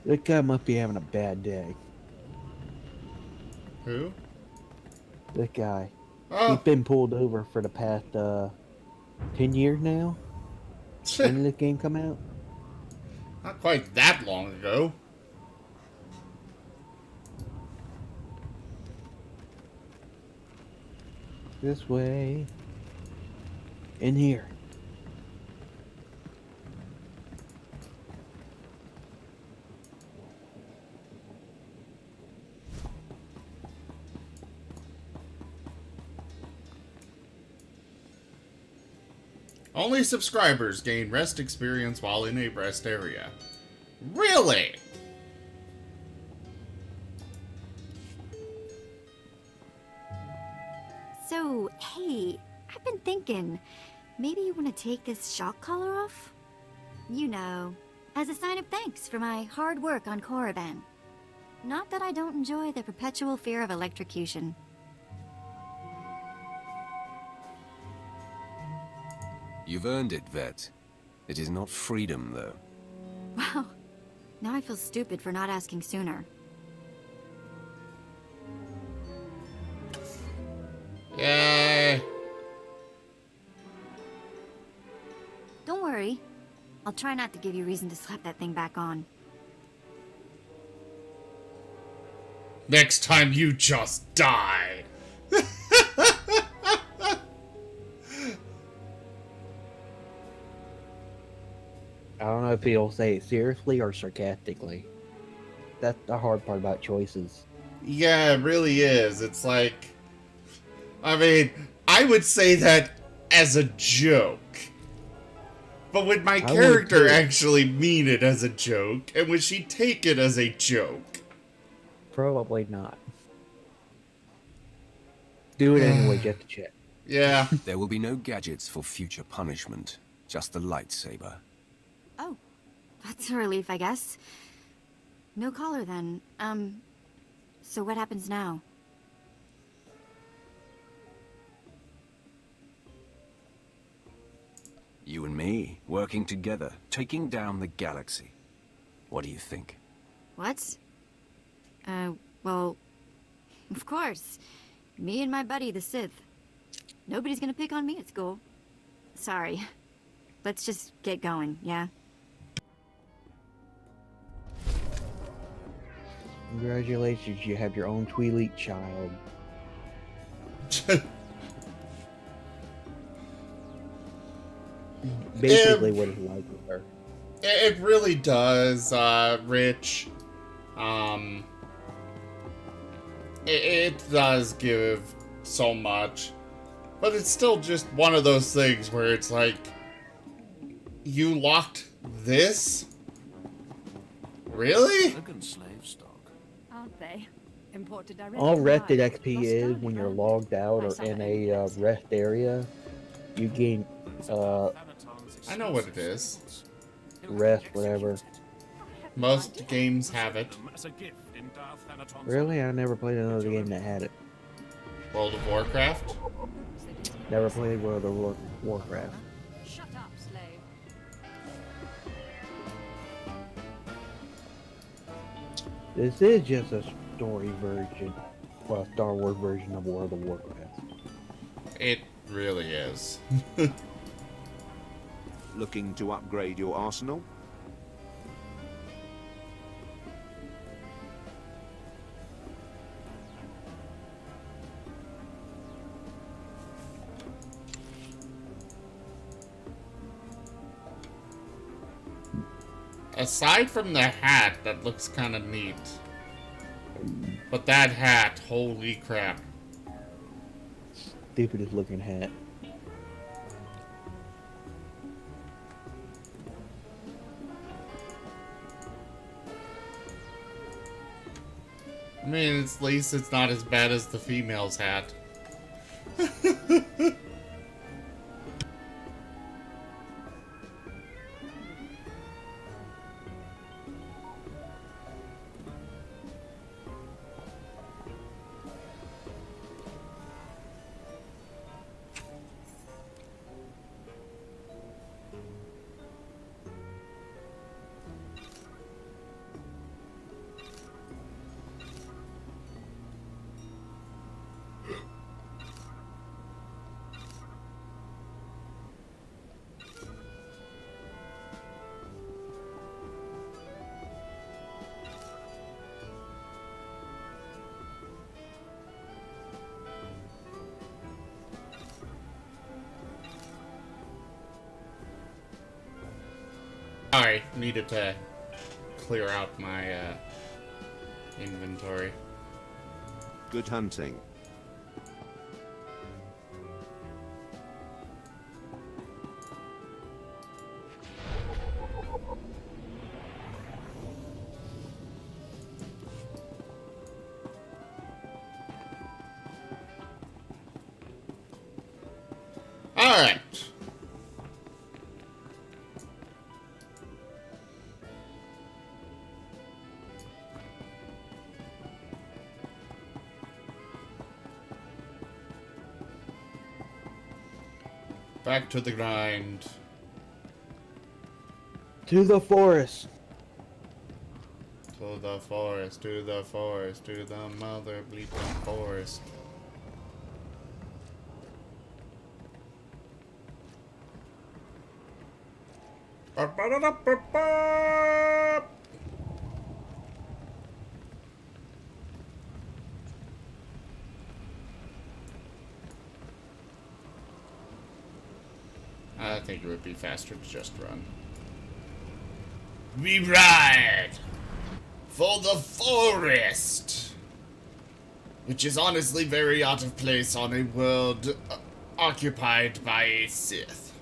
That guy must be having a bad day. Who? That guy. Oh. He's been pulled over for the past 10 years now. When did this game come out? Not quite that long ago. This way. In here. Only subscribers gain rest experience while in a rest area. Really? So, hey, I've been thinking, maybe you want to take this shock collar off? You know, as a sign of thanks for my hard work on Korriban. Not that I don't enjoy the perpetual fear of electrocution. You've earned it, Vet. It is not freedom, though. Wow, now I feel stupid for not asking sooner. Yay! Don't worry. I'll try not to give you reason to slap that thing back on. Next time you just die. I don't know if he'll say it seriously or sarcastically. That's the hard part about choices. Yeah, it really is. It's like... I mean, I would say that as a joke. But would my character actually mean it as a joke? And would she take it as a joke? Probably not. Do it anyway, just to check. Yeah. There will be no gadgets for future punishment. Just the lightsaber. Oh, that's a relief, I guess. No collar then. So what happens now? You and me, working together, taking down the galaxy. What do you think? What? Well, of course. Me and my buddy, the Sith. Nobody's gonna pick on me at school. Sorry. Let's just get going, yeah? Congratulations, you have your own Twi'lek child. Basically what it's like with her. It really does, Rich. It does give so much. But it's still just one of those things where it's like, you locked this? Really? Slave stock. Aren't they? Imported directly. All rested XP is when you're logged out or in a rest area. You gain, I know what it is. Rest, whatever. Most games have it. Really? I never played another game that had it. World of Warcraft? Never played World of Warcraft. Shut up, slave. This is just a story version, well, Star Wars version of World of Warcraft. It really is. Looking to upgrade your arsenal? Aside from the hat, that looks kind of neat. But that hat, holy crap. Stupidest looking hat. I mean, at least it's not as bad as the female's hat. Sorry, needed to clear out my inventory. Good hunting. Alright. Back to the grind. To the forest. To the forest, to the forest, to the mother bleeping forest. Ba-ba-da-da-ba-ba. I think it would be faster to just run. We ride for the forest, which is honestly very out of place on a world occupied by a Sith.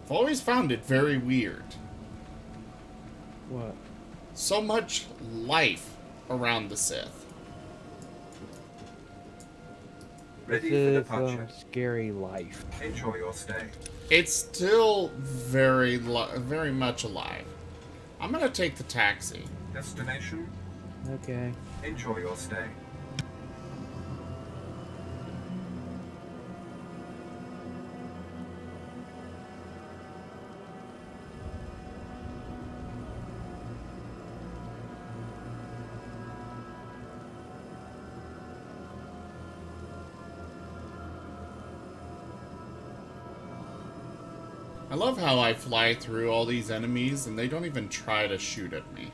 I've always found it very weird. What? So much life around the Sith. Ready for It's departure. scary life. Enjoy your stay. It's still very much alive. I'm gonna take the taxi. Destination. Okay. Enjoy your stay. I love how I fly through all these enemies and they don't even try to shoot at me.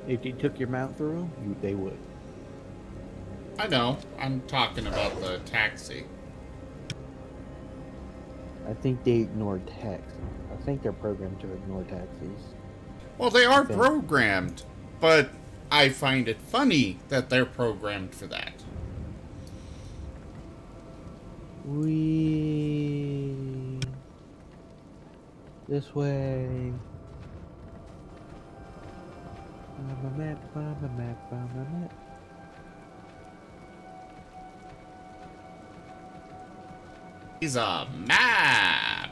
If you took your mount through them, they would. I know. I'm talking about the taxi. I think they ignored taxis. I think they're programmed to ignore taxis. Well, they are programmed, but I find it funny that they're programmed for that. This way. On my map, on my map, on my map. He's a map.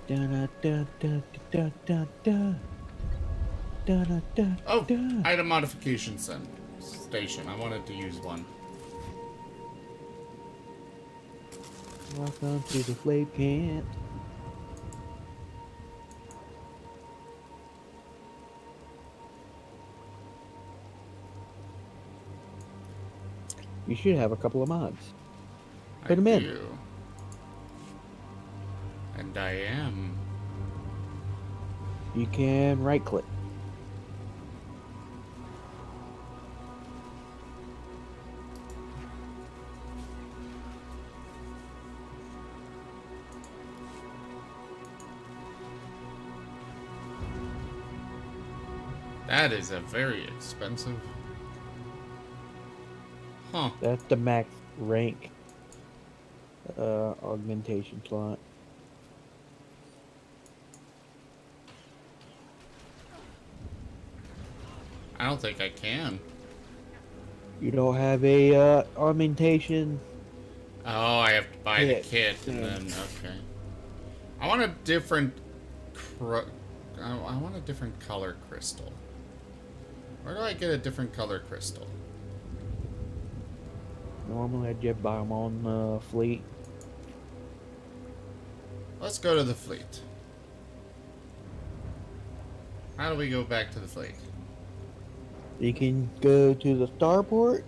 Da da da da da da da. Da, da, da, oh, da. item modification station. I wanted to use one. Welcome to the slave camp. You should have a couple of mods. Put them in. Do. And I am. You can right click. That is a very expensive. Huh. That's the max rank augmentation slot. I don't think I can. You don't have a augmentation. Oh, I have to buy the Kit. kit and then okay. I want a different. I want a different color crystal. Where do I get a different color crystal? Normally I just buy them on fleet. Let's go to the fleet. How do we go back to the fleet? You can go to the starport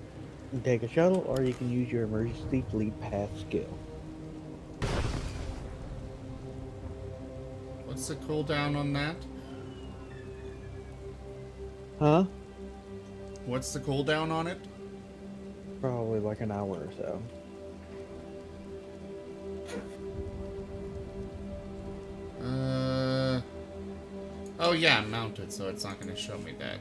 and take a shuttle, or you can use your emergency fleet path skill. What's the cooldown on that? Huh? What's the cooldown on it? Probably like an hour or so. Oh yeah, I'm mounted, so it's not gonna show me that.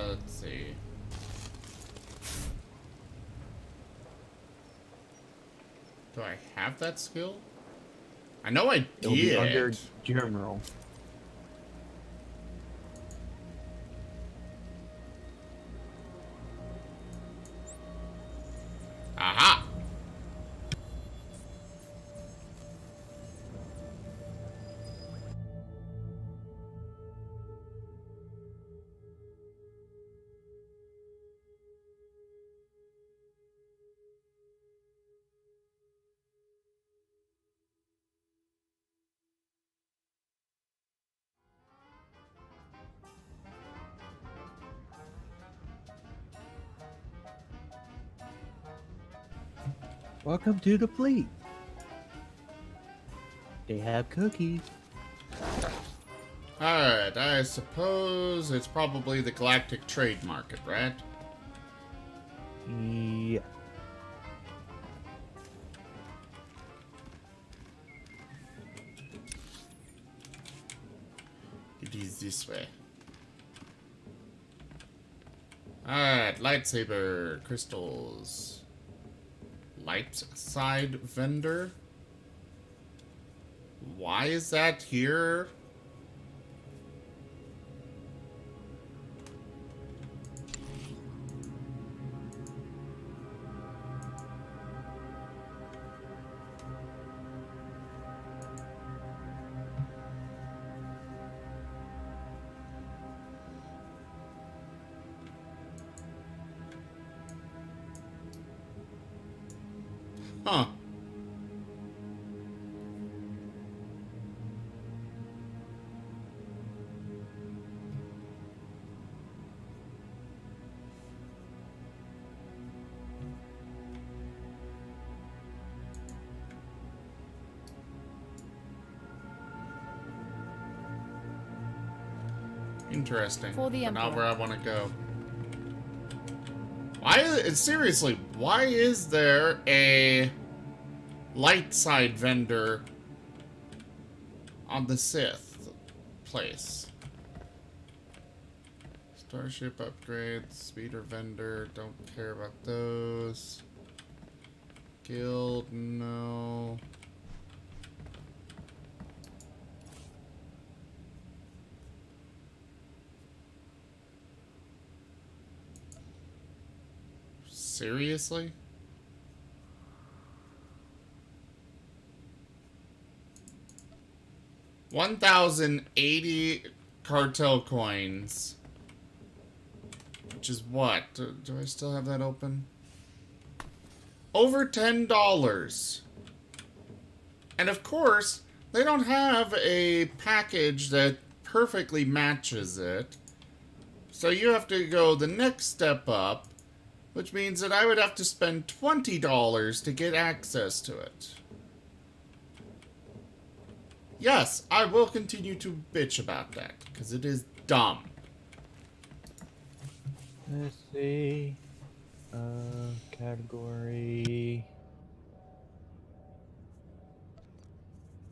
Let's see. Do I have that skill? I know I It'll be under did. general. Aha! Welcome to the fleet. They have cookies. Alright, I suppose it's probably the Galactic Trade Market, right? Yeah. It is this way. Alright, lightsaber, crystals. Light side vendor? Why is that here? Huh. Interesting. For the But not Emperor. where I want to go. Seriously, why is there a light side vendor on the Sith place? Starship upgrades, speeder vendor, don't care about those. Guild, no. Seriously? $1,080 cartel coins. Which is what? Do I still have that open? Over $10. And of course, they don't have a package that perfectly matches it. So you have to go the next step up, which means that I would have to spend $20 to get access to it. Yes, I will continue to bitch about that, because it is dumb. Let's see. Category.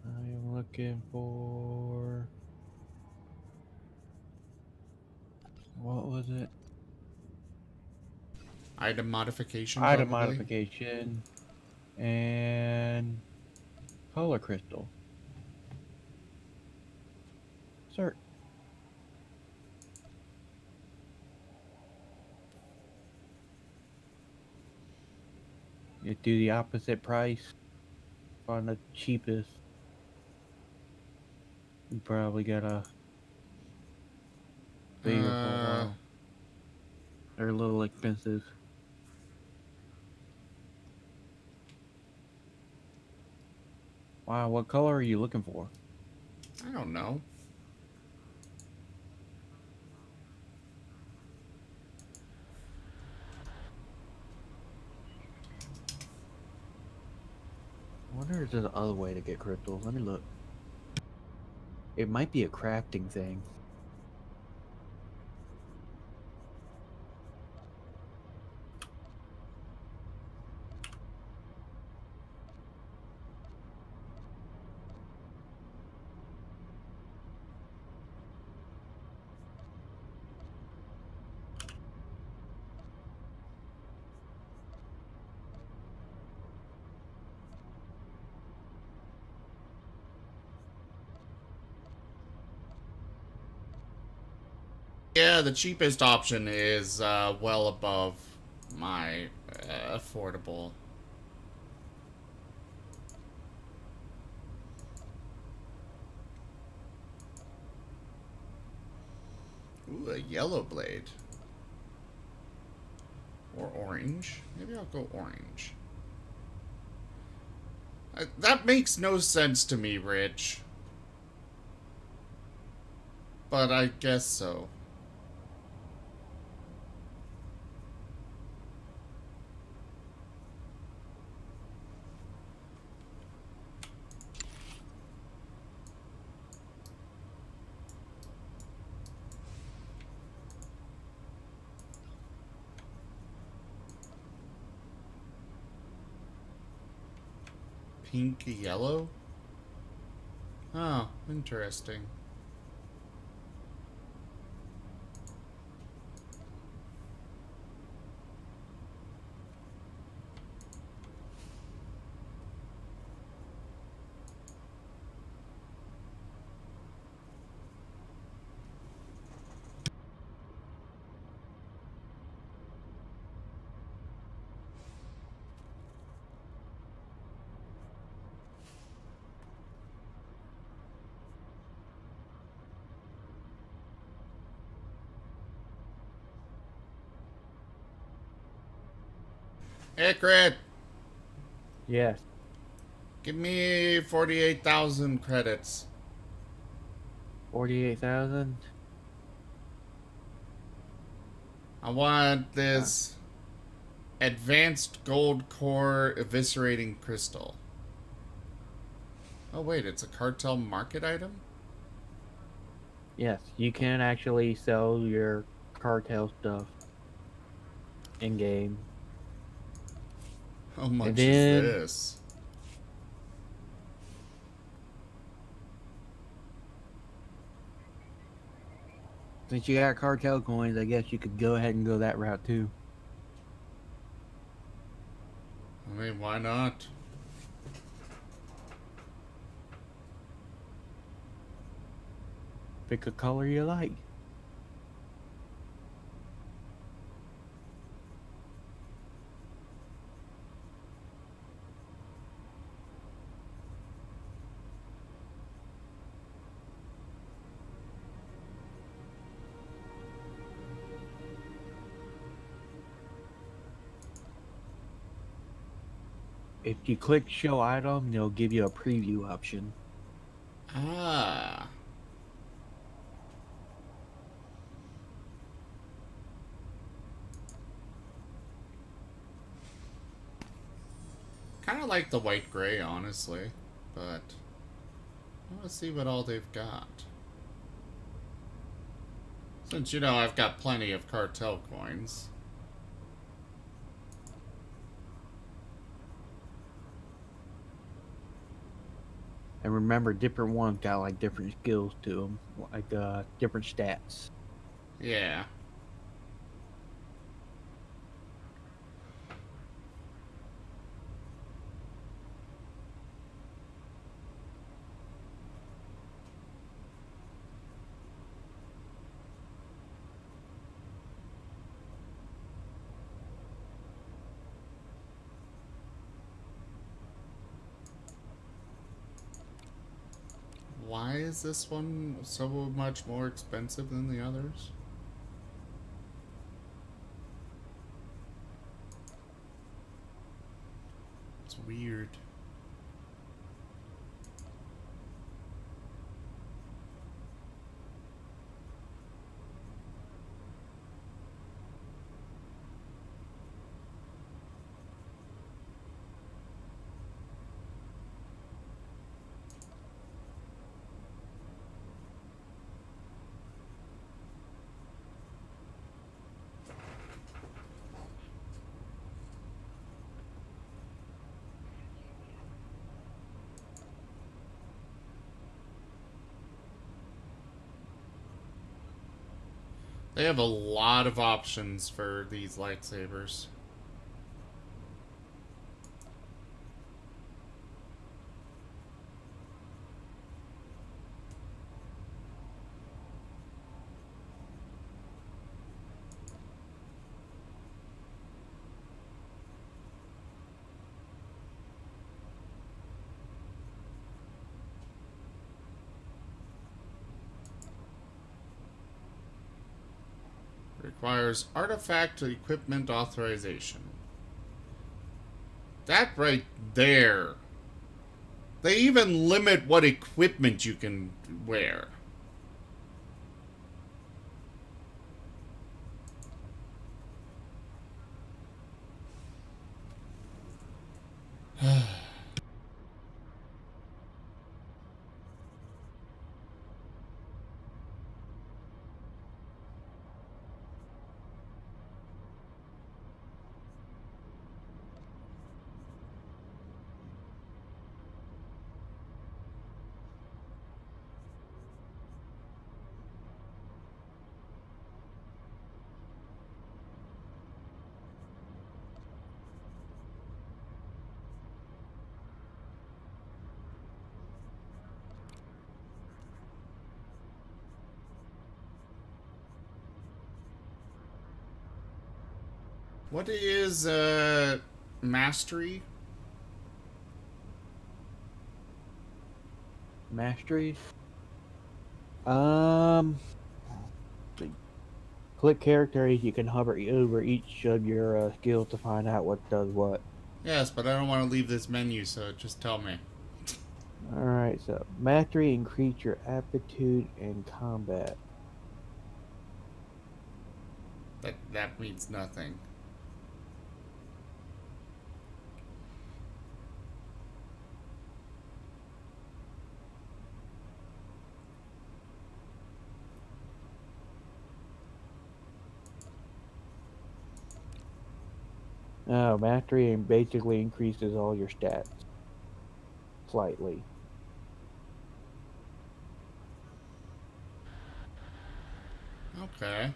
I am looking for. What was it? Item modification, Item probably. modification. And. Color crystal. Sir. You do the opposite price on the cheapest. You probably gotta pay for a while. They're a little expensive. Wow, what color are you looking for? I don't know. wonder if there's an other way to get crystals. Let me look. It might be a crafting thing. Yeah, the cheapest option is well above my affordable. Ooh, a yellow blade. Or orange. Maybe I'll go orange. That makes no sense to me, Rich. But I guess so. Pink yellow? Oh, interesting. Hey, Crit! Yes. Give me 48,000 credits. 48,000? I want this advanced gold core eviscerating crystal. Oh wait, it's a cartel market item? Yes, you can actually sell your cartel stuff in game. How much then, is this? Since you got cartel coins, I guess you could go ahead and go that route too. I mean, why not? Pick a color you like. If you click show item, they'll give you a preview option. Ah. Kind of like the white gray, honestly, but I want to see what all they've got. Since, you know, I've got plenty of cartel coins. And remember, different ones got like different skills to them, like different stats. Yeah. Why is this one so much more expensive than the others? It's weird. They have a lot of options for these lightsabers. Requires artifact equipment authorization. That right there. They even limit what equipment you can wear. What is mastery? Masteries. Click characters. You can hover over each of your skills to find out what does what. Yes, but I don't want to leave this menu, so just tell me. Alright, so mastery increase your aptitude in combat. That means nothing. Oh, mastery basically increases all your stats. Slightly. Okay.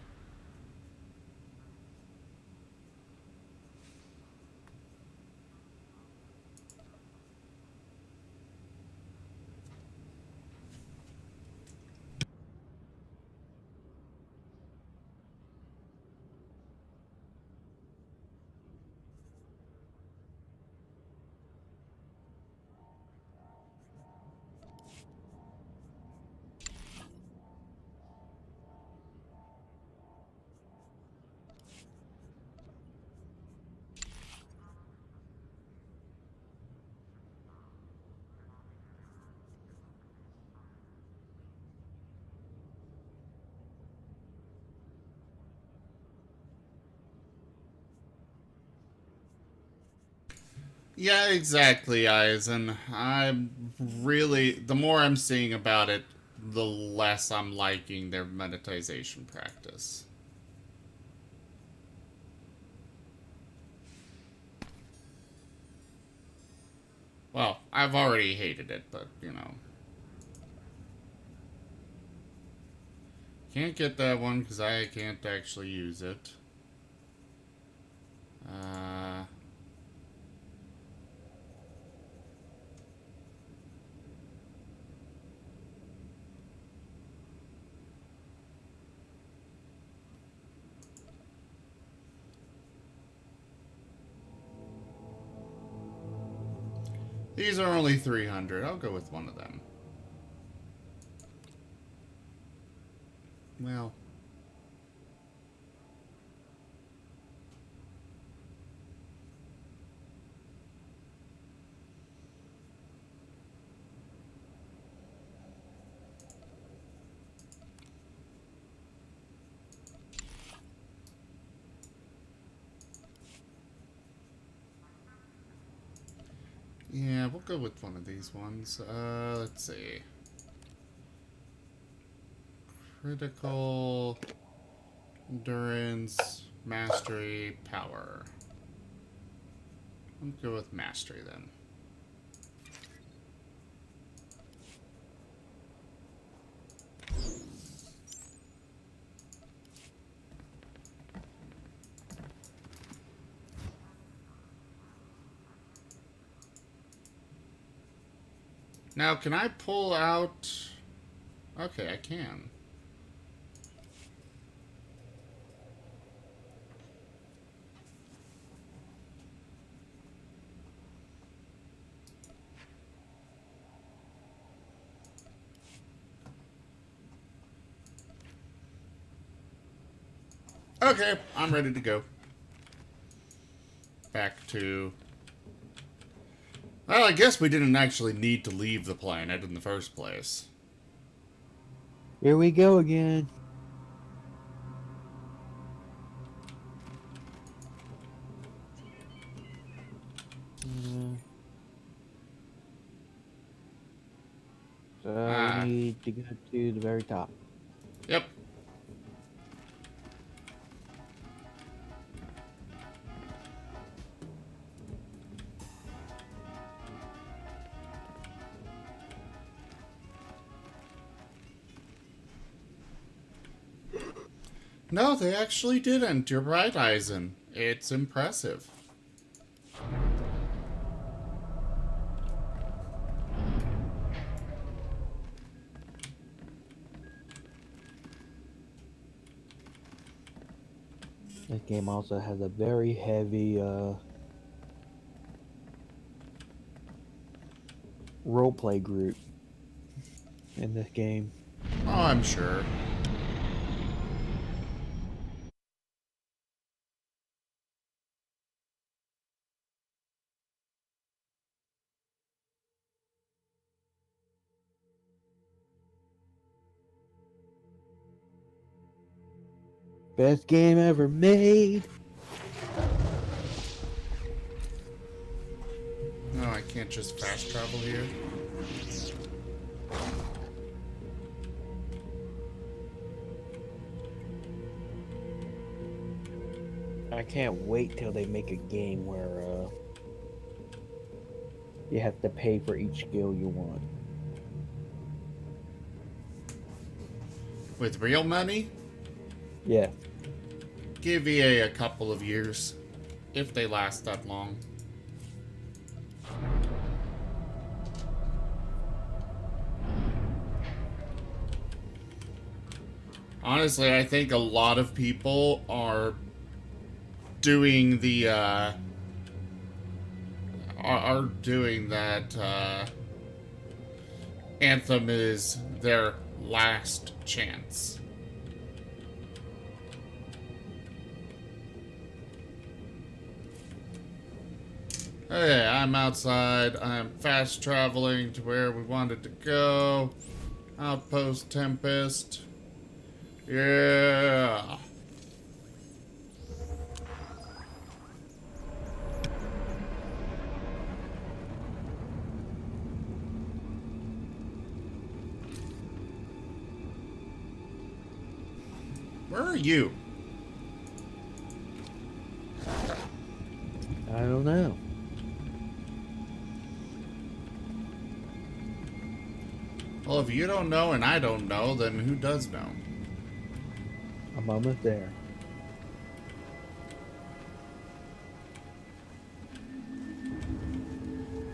Yeah, exactly, Eisen. I'm really... The more I'm seeing about it, the less I'm liking their monetization practice. Well, I've already hated it, but, you know. Can't get that one because I can't actually use it. These are only 300. I'll go with one of them. Well. Yeah, we'll go with one of these ones. Let's see. Critical, endurance, mastery, power. Let's go with mastery then. Now, can I pull out... Okay, I can. Okay, I'm ready to go. Back to... Well, I guess we didn't actually need to leave the planet in the first place. Here we go again. So we need to go to the very top. Yep. No, they actually didn't. You're right, Eisen. It's impressive. This game also has a very heavy roleplay group in this game. Oh, I'm sure. Best game ever made. No, I can't just fast travel here. I can't wait till they make a game where you have to pay for each skill you want. With real money? Yeah. Give EA a couple of years, if they last that long. Honestly, I think a lot of people are doing the, are doing that, Anthem is their last chance. Okay, I'm outside. I'm fast traveling to where we wanted to go. Outpost Tempest. Yeah. Where are you? I don't know. Well, if you don't know and I don't know, then who does know? I'm almost there.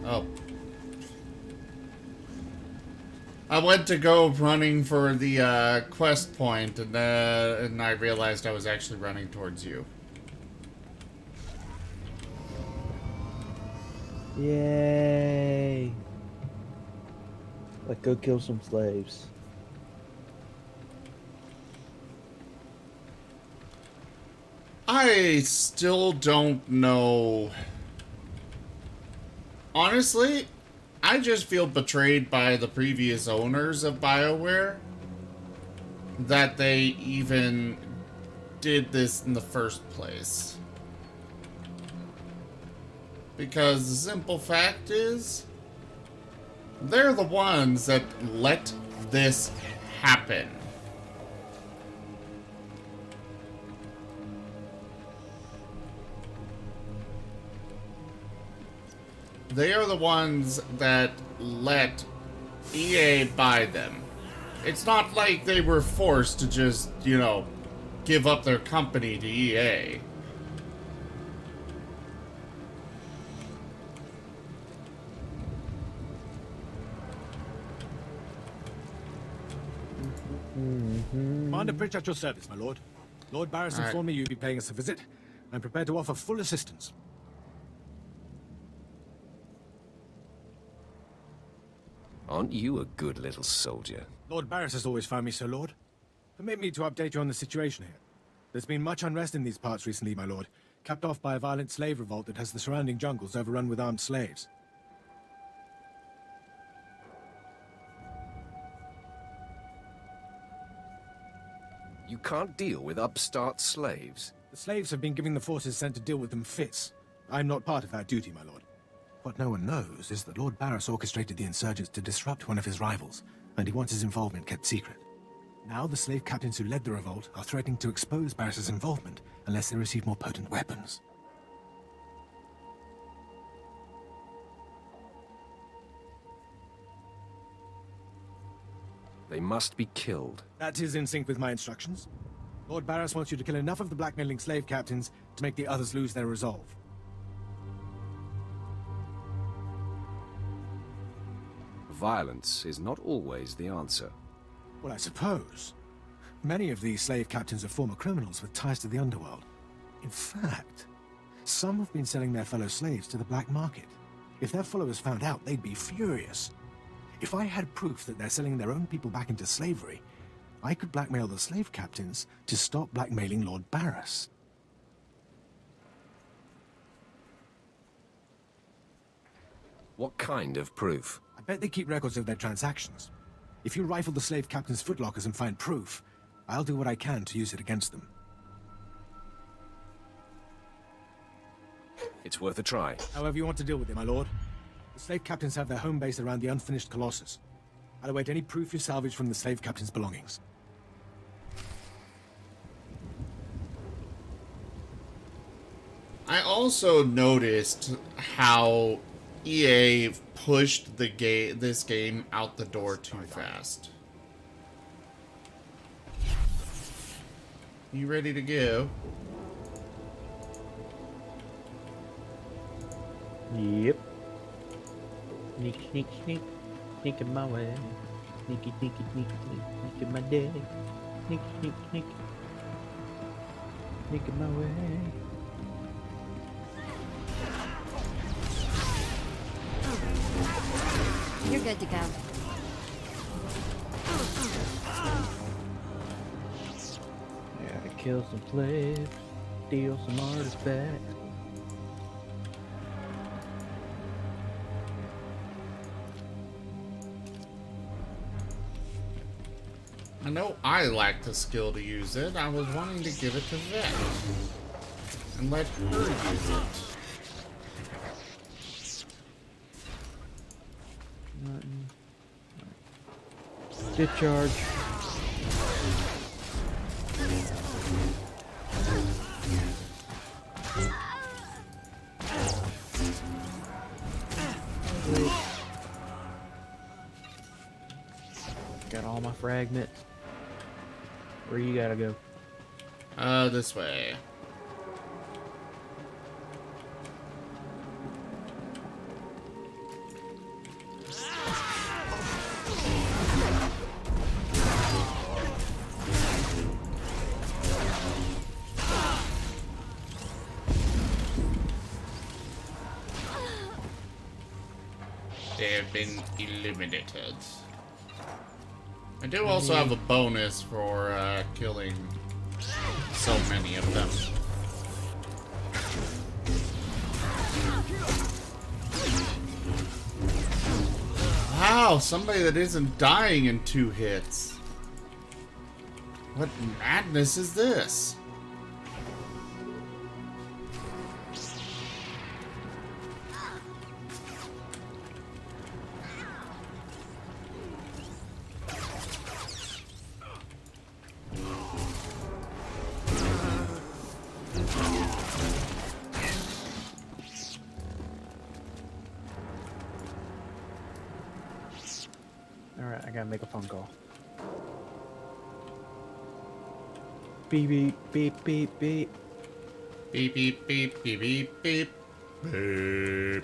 Oh. I went to go running for the quest point, and I realized I was actually running towards you. Yay! Let's go kill some slaves. I still don't know. Honestly, I just feel betrayed by the previous owners of BioWare that they even did this in the first place. Because the simple fact is, they're the ones that let this happen. They are the ones that let EA buy them. It's not like they were forced to just, you know, give up their company to EA. Commander Pritch at your service, my lord. Lord Barris informed me you'd be paying us a visit. I'm prepared to offer full assistance. Aren't you a good little soldier? Lord Barris has always found me so, Lord. Permit me to update you on the situation here. There's been much unrest in these parts recently, my lord, capped off by a violent slave revolt that has the surrounding jungles overrun with armed slaves. You can't deal with upstart slaves. The slaves have been giving the forces sent to deal with them fits. I'm not part of that duty, my lord. What no one knows is that Lord Barris orchestrated the insurgents to disrupt one of his rivals, and he wants his involvement kept secret. Now the slave captains who led the revolt are threatening to expose Barris's involvement unless they receive more potent weapons. They must be killed. That is in sync with my instructions. Lord Barris wants you to kill enough of the blackmailing slave captains to make the others lose their resolve. Violence is not always the answer. Well, I suppose. Many of these slave captains are former criminals with ties to the underworld. In fact, some have been selling their fellow slaves to the black market. If their followers found out, they'd be furious. If I had proof that they're selling their own people back into slavery, I could blackmail the slave captains to stop blackmailing Lord Barris. What kind of proof? I bet they keep records of their transactions. If you rifle the slave captains' footlockers and find proof, I'll do what I can to use it against them. It's worth a try. However you want to deal with it, my lord. The slave captains have their home base around the unfinished Colossus. I'll await any proof you salvage from the slave captains' belongings. I also noticed how EA pushed this game out the door too fast. You ready to go? Yep. Sneak, sneak, sneak. Sneaking my way. Sneaky, sneaky, sneaky, sneak. Sneaking my day. Sneak, sneak, sneak. Sneaking my way. You're good to go. Gotta kill some slaves. Steal some artifacts. I know I lack the skill to use it. I was wanting to give it to Vet and let her use it. Nothing. Discharge. Got all my fragments. Where you gotta go? This way. They have been eliminated. I do also have a bonus for killing so many of them. Wow, somebody that isn't dying in 2 hits. What madness is this? Alright, I gotta make a phone call. Beep beep beep beep beep. Beep beep beep beep beep beep. Beep.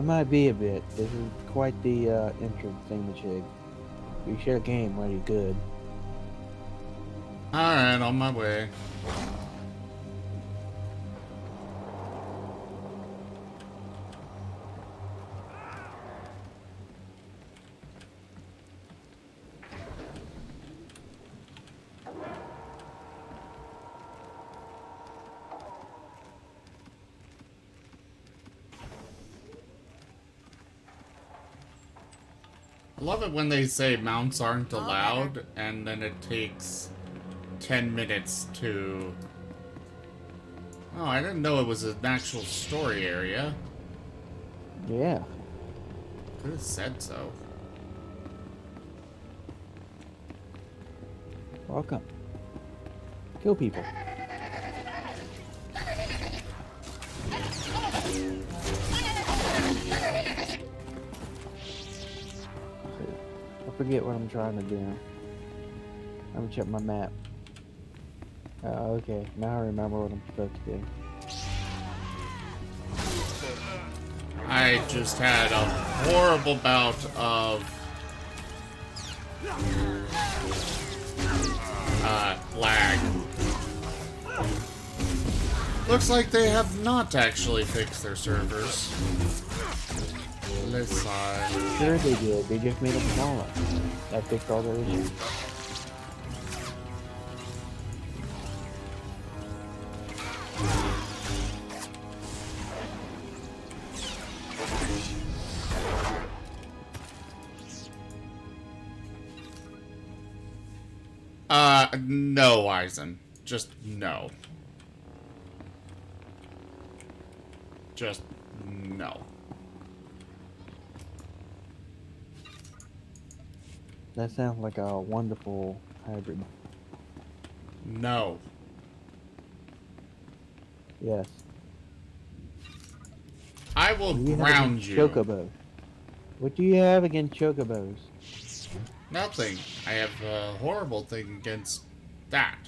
I might be a bit. This is quite the entrance thingamajig. You should have came mighty good. Alright, on my way. I love it when they say mounts aren't allowed, and then it takes 10 minutes to... Oh, I didn't know it was an actual story area. Yeah. Could have said so. Welcome. Kill people. I forget what I'm trying to do. Let me check my map. Okay, now I remember what I'm supposed to do. I just had a horrible bout of lag. Looks like they have not actually fixed their servers. Let's Sure they did. They just made them smaller. That fixed all their issues. No, Eisen. Just no. Just no. That sounds like a wonderful hybrid. No. Yes. I will ground you. Chocobo. What do you have against chocobos? Nothing. I have a horrible thing against that.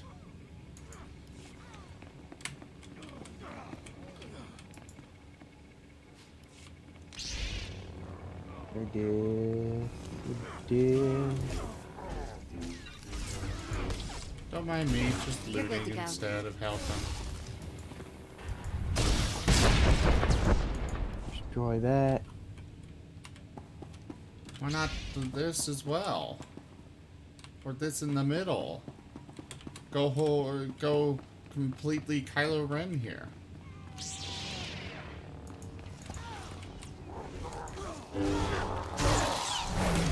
We did. We did. Don't mind me, just looting instead of helping. Destroy that. Why not do this as well? Or this in the middle? Go completely Kylo Ren here. I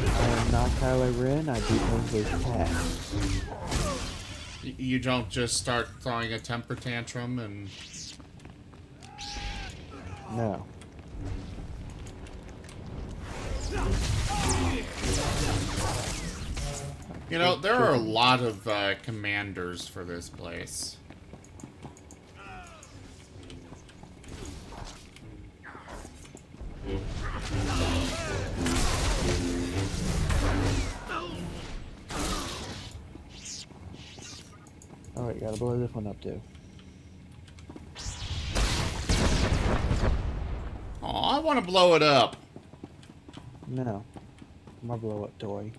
am not Kylo Ren, I do things his path. You don't just start throwing a temper tantrum and... No. You know, there are a lot of commanders for this place. Alright, gotta blow this one up too. Oh, I want to blow it up. No. My blow up toy.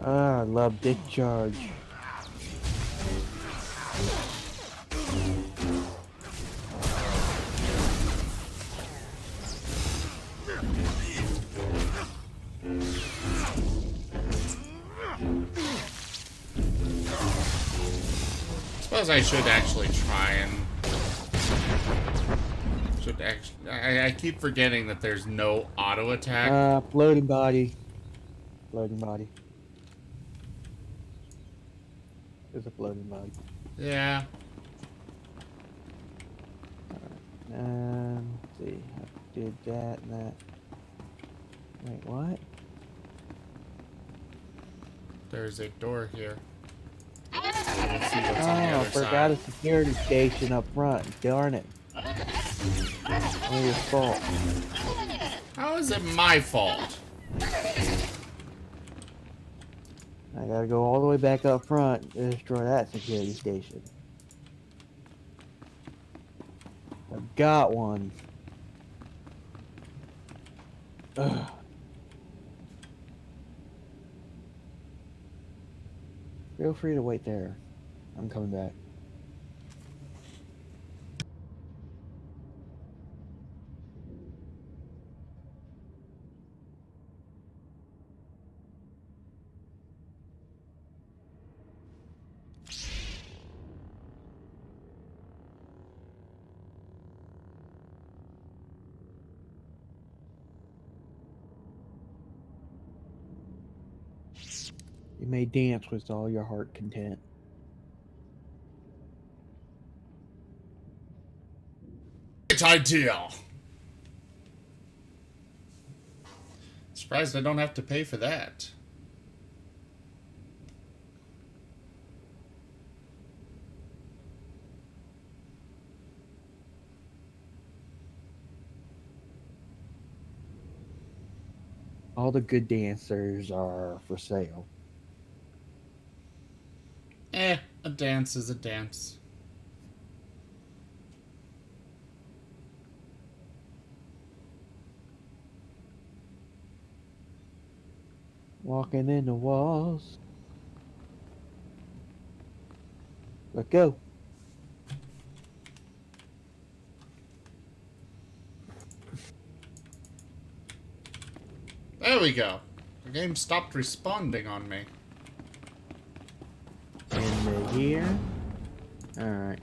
Ah, I love dick charge. Suppose I should actually try and... I keep forgetting that there's no auto attack. Floating body. Floating body. There's a floating body. Yeah. Let's see. I did that and that. Wait, what? There's a door here. Oh, I forgot a security station up front. Darn it. All your fault. How is it my fault? I gotta go all the way back up front to destroy that security station. I've got one. Ugh. Feel free to wait there. I'm coming back. You may dance with all your heart content. Great idea. Surprised I don't have to pay for that. All the good dancers are for sale. A dance is a dance. Walking in the walls. Let's go. There we go. The game stopped responding on me. In here. Alright.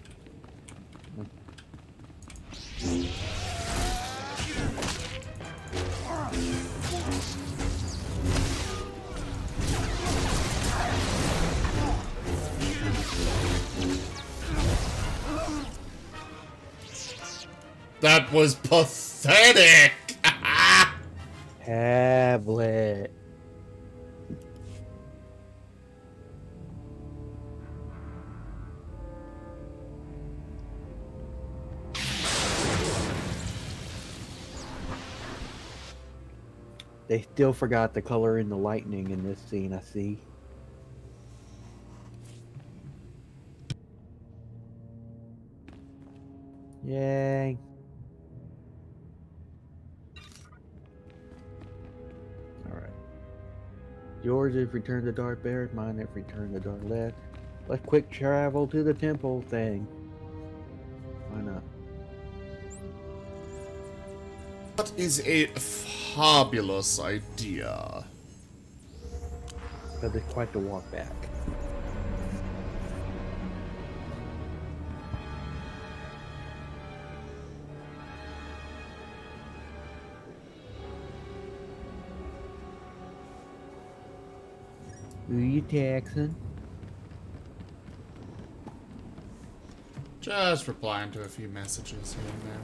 That was pathetic! Tablet. They still forgot the color in the lightning in this scene, I see. Yay. Alright. Yours if return to Darth Bear, mine if return to Darth Left. Let's quick travel to the temple thing. Why not? That is a fabulous idea. But it's quite the walk back. Who you texting? Just replying to a few messages here and there.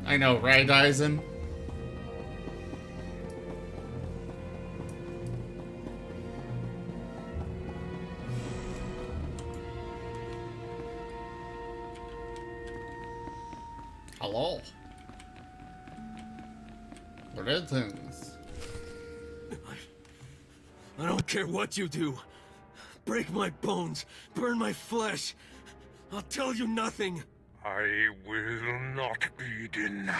I know, right, Eisen? Hello. Greetings. I don't care what you do. Break my bones, burn my flesh. I'll tell you nothing. I will not be denied.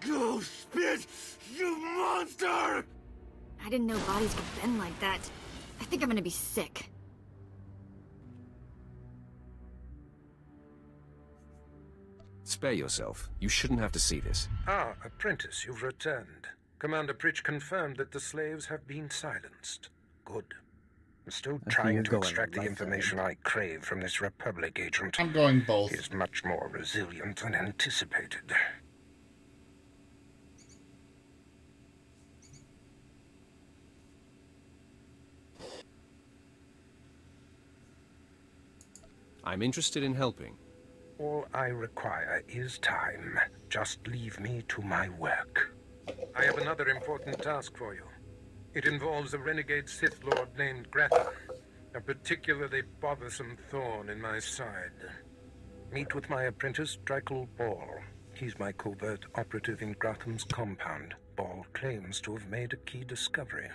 Go spit, you monster! I didn't know bodies could bend like that. I think I'm gonna be sick. Spare yourself. You shouldn't have to see this. Ah, apprentice, you've returned. Commander Pritch confirmed that the slaves have been silenced. Good. I'm still trying to extract the information I crave from this Republic agent. I'm going both. He is much more resilient than anticipated. I'm interested in helping. All I require is time. Just leave me to my work. I have another important task for you. It involves a renegade Sith Lord named Grathan, a particularly bothersome thorn in my side. Meet with my apprentice, Drykel Ball. He's my covert operative in Gratham's compound. Ball claims to have made a key discovery.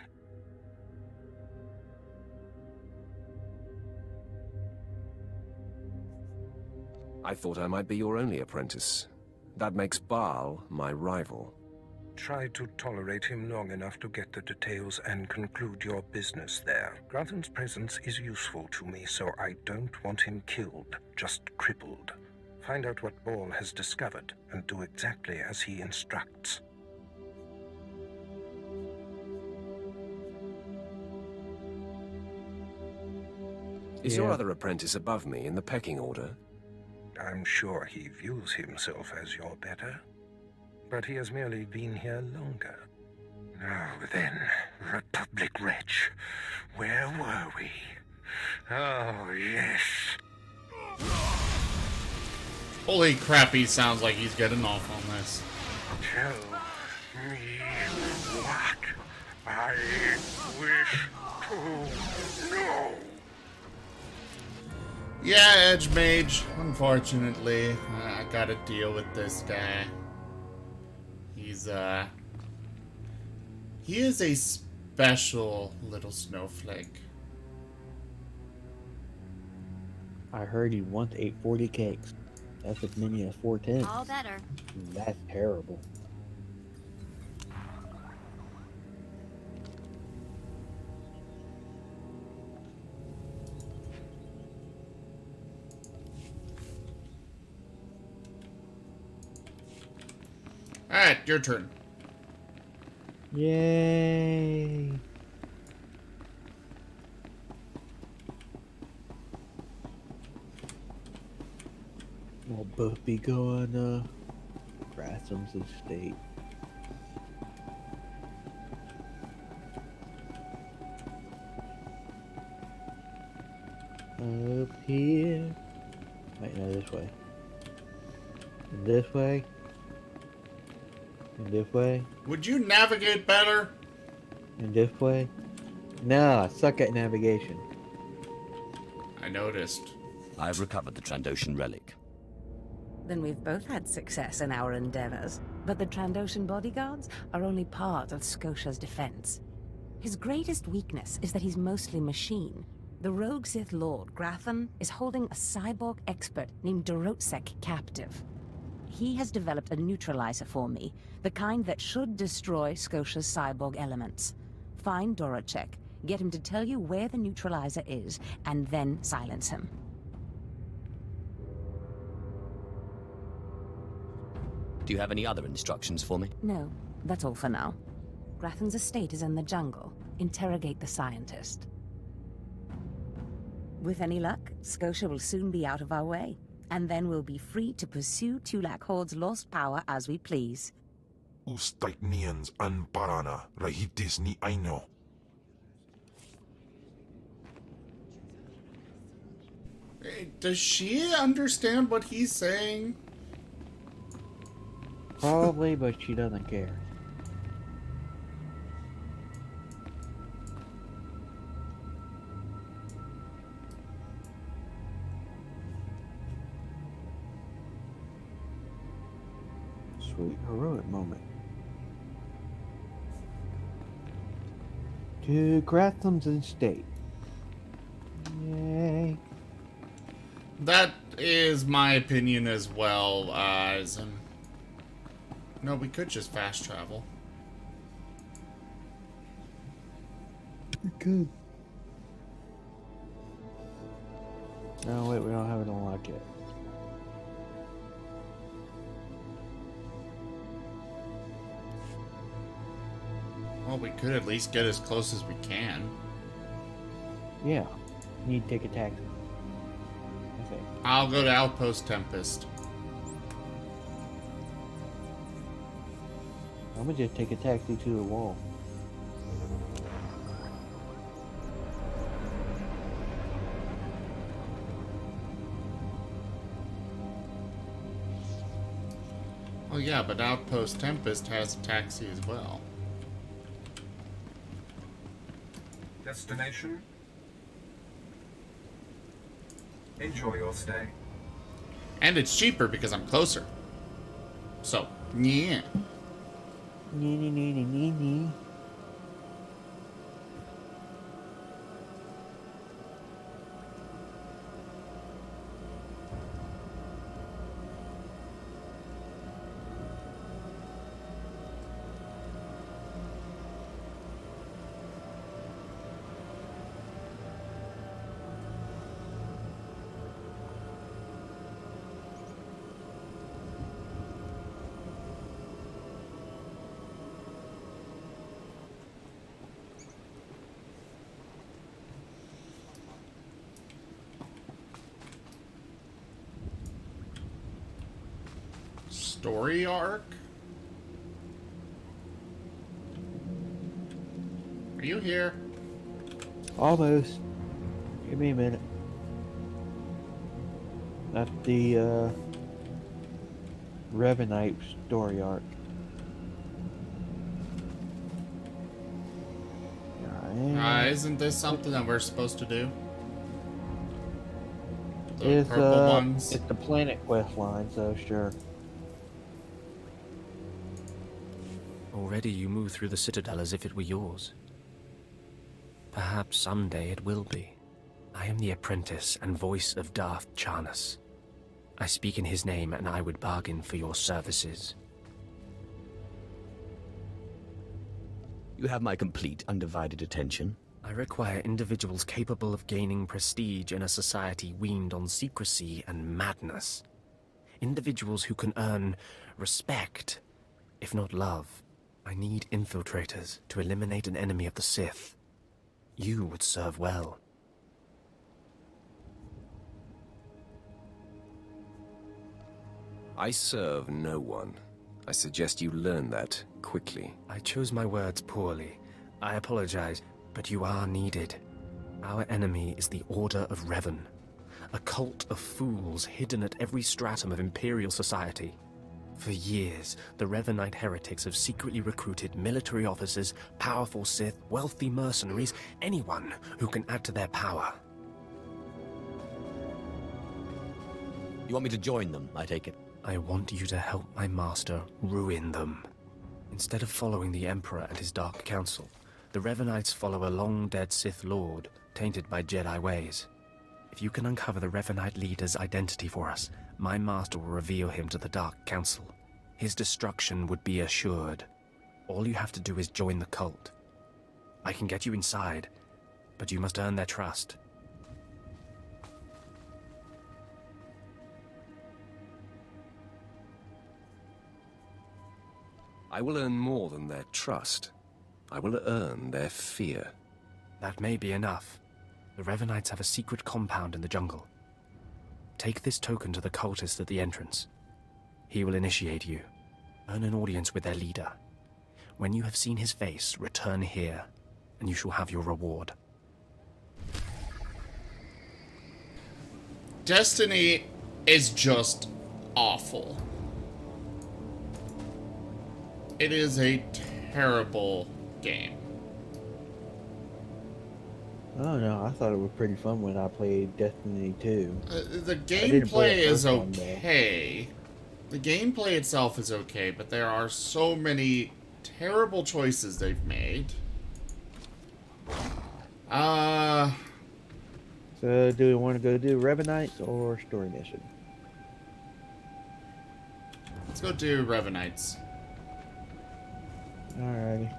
I thought I might be your only apprentice. That makes Baal my rival. Try to tolerate him long enough to get the details and conclude your business there. Grathan's presence is useful to me, so I don't want him killed, just crippled. Find out what Ball has discovered, and do exactly as he instructs. Is your other apprentice above me in the pecking order? I'm sure he views himself as your better, but he has merely been here longer. Now then, Republic wretch, where were we? Oh, yes. Holy crap, he sounds like he's getting off on this. Tell me what I wish to know. Yeah, Edge Mage. Unfortunately, I gotta deal with this guy. He is a special little snowflake. I heard he wants 840 cakes. That's as many as 410. All better. That's terrible. Alright, your turn. Yay! We'll both be going, Gratham's estate. Up here. Wait, no, this way. This way. And this way. Would you navigate better? And this way. No, I suck at navigation. I noticed. I've recovered the Trandoshan relic. Then we've both had success in our endeavors. But the Trandoshan bodyguards are only part of Scotia's defense. His greatest weakness is that he's mostly machine. The rogue Sith Lord, Grathan, is holding a cyborg expert named Dorotsek captive. He has developed a neutralizer for me, the kind that should destroy Scotia's cyborg elements. Find Dorotsek, get him to tell you where the neutralizer is, and then silence him. Do you have any other instructions for me? No, that's all for now. Grathan's estate is in the jungle. Interrogate the scientist. With any luck, Scotia will soon be out of our way, and then we'll be free to pursue Tulak Horde's lost power as we please. Ustaiknians an parana, rahitis ni aino. Does she understand what he's saying? Probably, but she doesn't care. Sweet heroic moment. To Gratham's estate. Yay. That is my opinion as well, no, we could just fast travel. We could. No, wait, we don't have it unlocked yet. Well, we could at least get as close as we can. Yeah. Need to take a taxi. Okay. I'll go to Outpost Tempest. I'm gonna just take a taxi to the wall. Oh yeah, but Outpost Tempest has a taxi as well. Destination. Enjoy your stay. And it's cheaper because I'm closer. So, yeah. Story arc? Are you here? Almost. Give me a minute. That's the Revenite story arc. Isn't this something that we're supposed to do? The It's purple ones? it's the Planet Quest line, so sure. Already you move through the Citadel as if it were yours. Perhaps someday it will be. I am the apprentice and voice of Darth Charnas. I speak in his name, and I would bargain for your services. You have my complete, undivided attention. I require individuals capable of gaining prestige in a society weaned on secrecy and madness. Individuals who can earn respect, if not love. I need infiltrators to eliminate an enemy of the Sith. You would serve well. I serve no one. I suggest you learn that quickly. I chose my words poorly. I apologize, but you are needed. Our enemy is the Order of Revan, a cult of fools hidden at every stratum of Imperial society. For years, the Revanite heretics have secretly recruited military officers, powerful Sith, wealthy mercenaries, anyone who can add to their power. You want me to join them, I take it? I want you to help my master ruin them. Instead of following the Emperor and his Dark Council, the Revanites follow a long-dead Sith Lord, tainted by Jedi ways. If you can uncover the Revanite leader's identity for us, my master will reveal him to the Dark Council. His destruction would be assured. All you have to do is join the cult. I can get you inside, but you must earn their trust. I will earn more than their trust. I will earn their fear. That may be enough. The Revanites have a secret compound in the jungle. Take this token to the cultist at the entrance. He will initiate you. Earn an audience with their leader. When you have seen his face, return here, and you shall have your reward. Destiny is just awful. It is a terrible game. Oh no, I thought it was pretty fun when I played Destiny 2. The gameplay is okay. The gameplay itself is okay, but there are so many terrible choices they've made. So do we want to go do Revanites or story mission? Let's go do Revanites. Alrighty.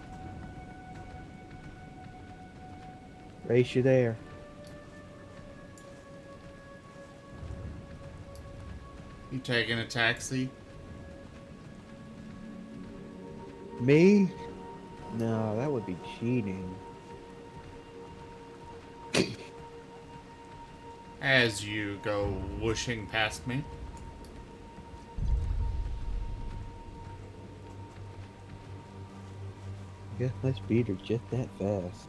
Race you there. You taking a taxi? Me? No, that would be cheating. As you go whooshing past me. I guess my speed are just that fast.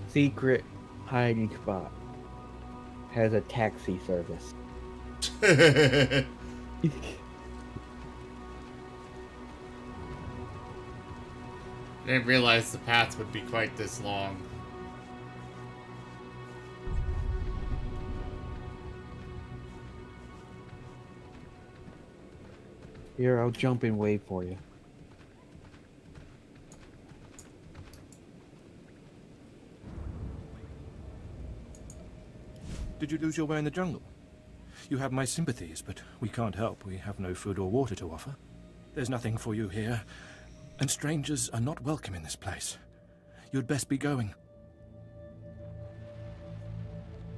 Secret hiding spot has a taxi service. Didn't realize the path would be quite this long. Here, I'll jump and wait for you. Did you lose your way in the jungle? You have my sympathies, but we can't help. We have no food or water to offer. There's nothing for you here, and strangers are not welcome in this place. You'd best be going.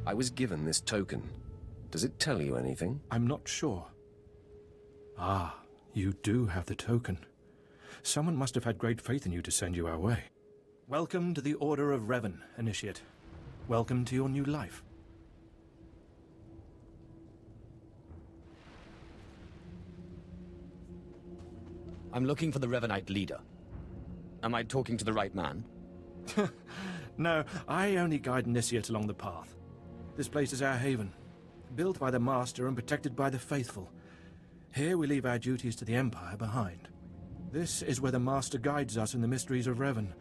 I was given this token. Does it tell you anything? I'm not sure. Ah, you do have the token. Someone must have had great faith in you to send you our way. Welcome to the Order of Revan, Initiate. Welcome to your new life. I'm looking for the Revanite leader. Am I talking to the right man? No, I only guide initiates along the path. This place is our haven, built by the Master and protected by the faithful. Here we leave our duties to the Empire behind. This is where the Master guides us in the mysteries of Revan,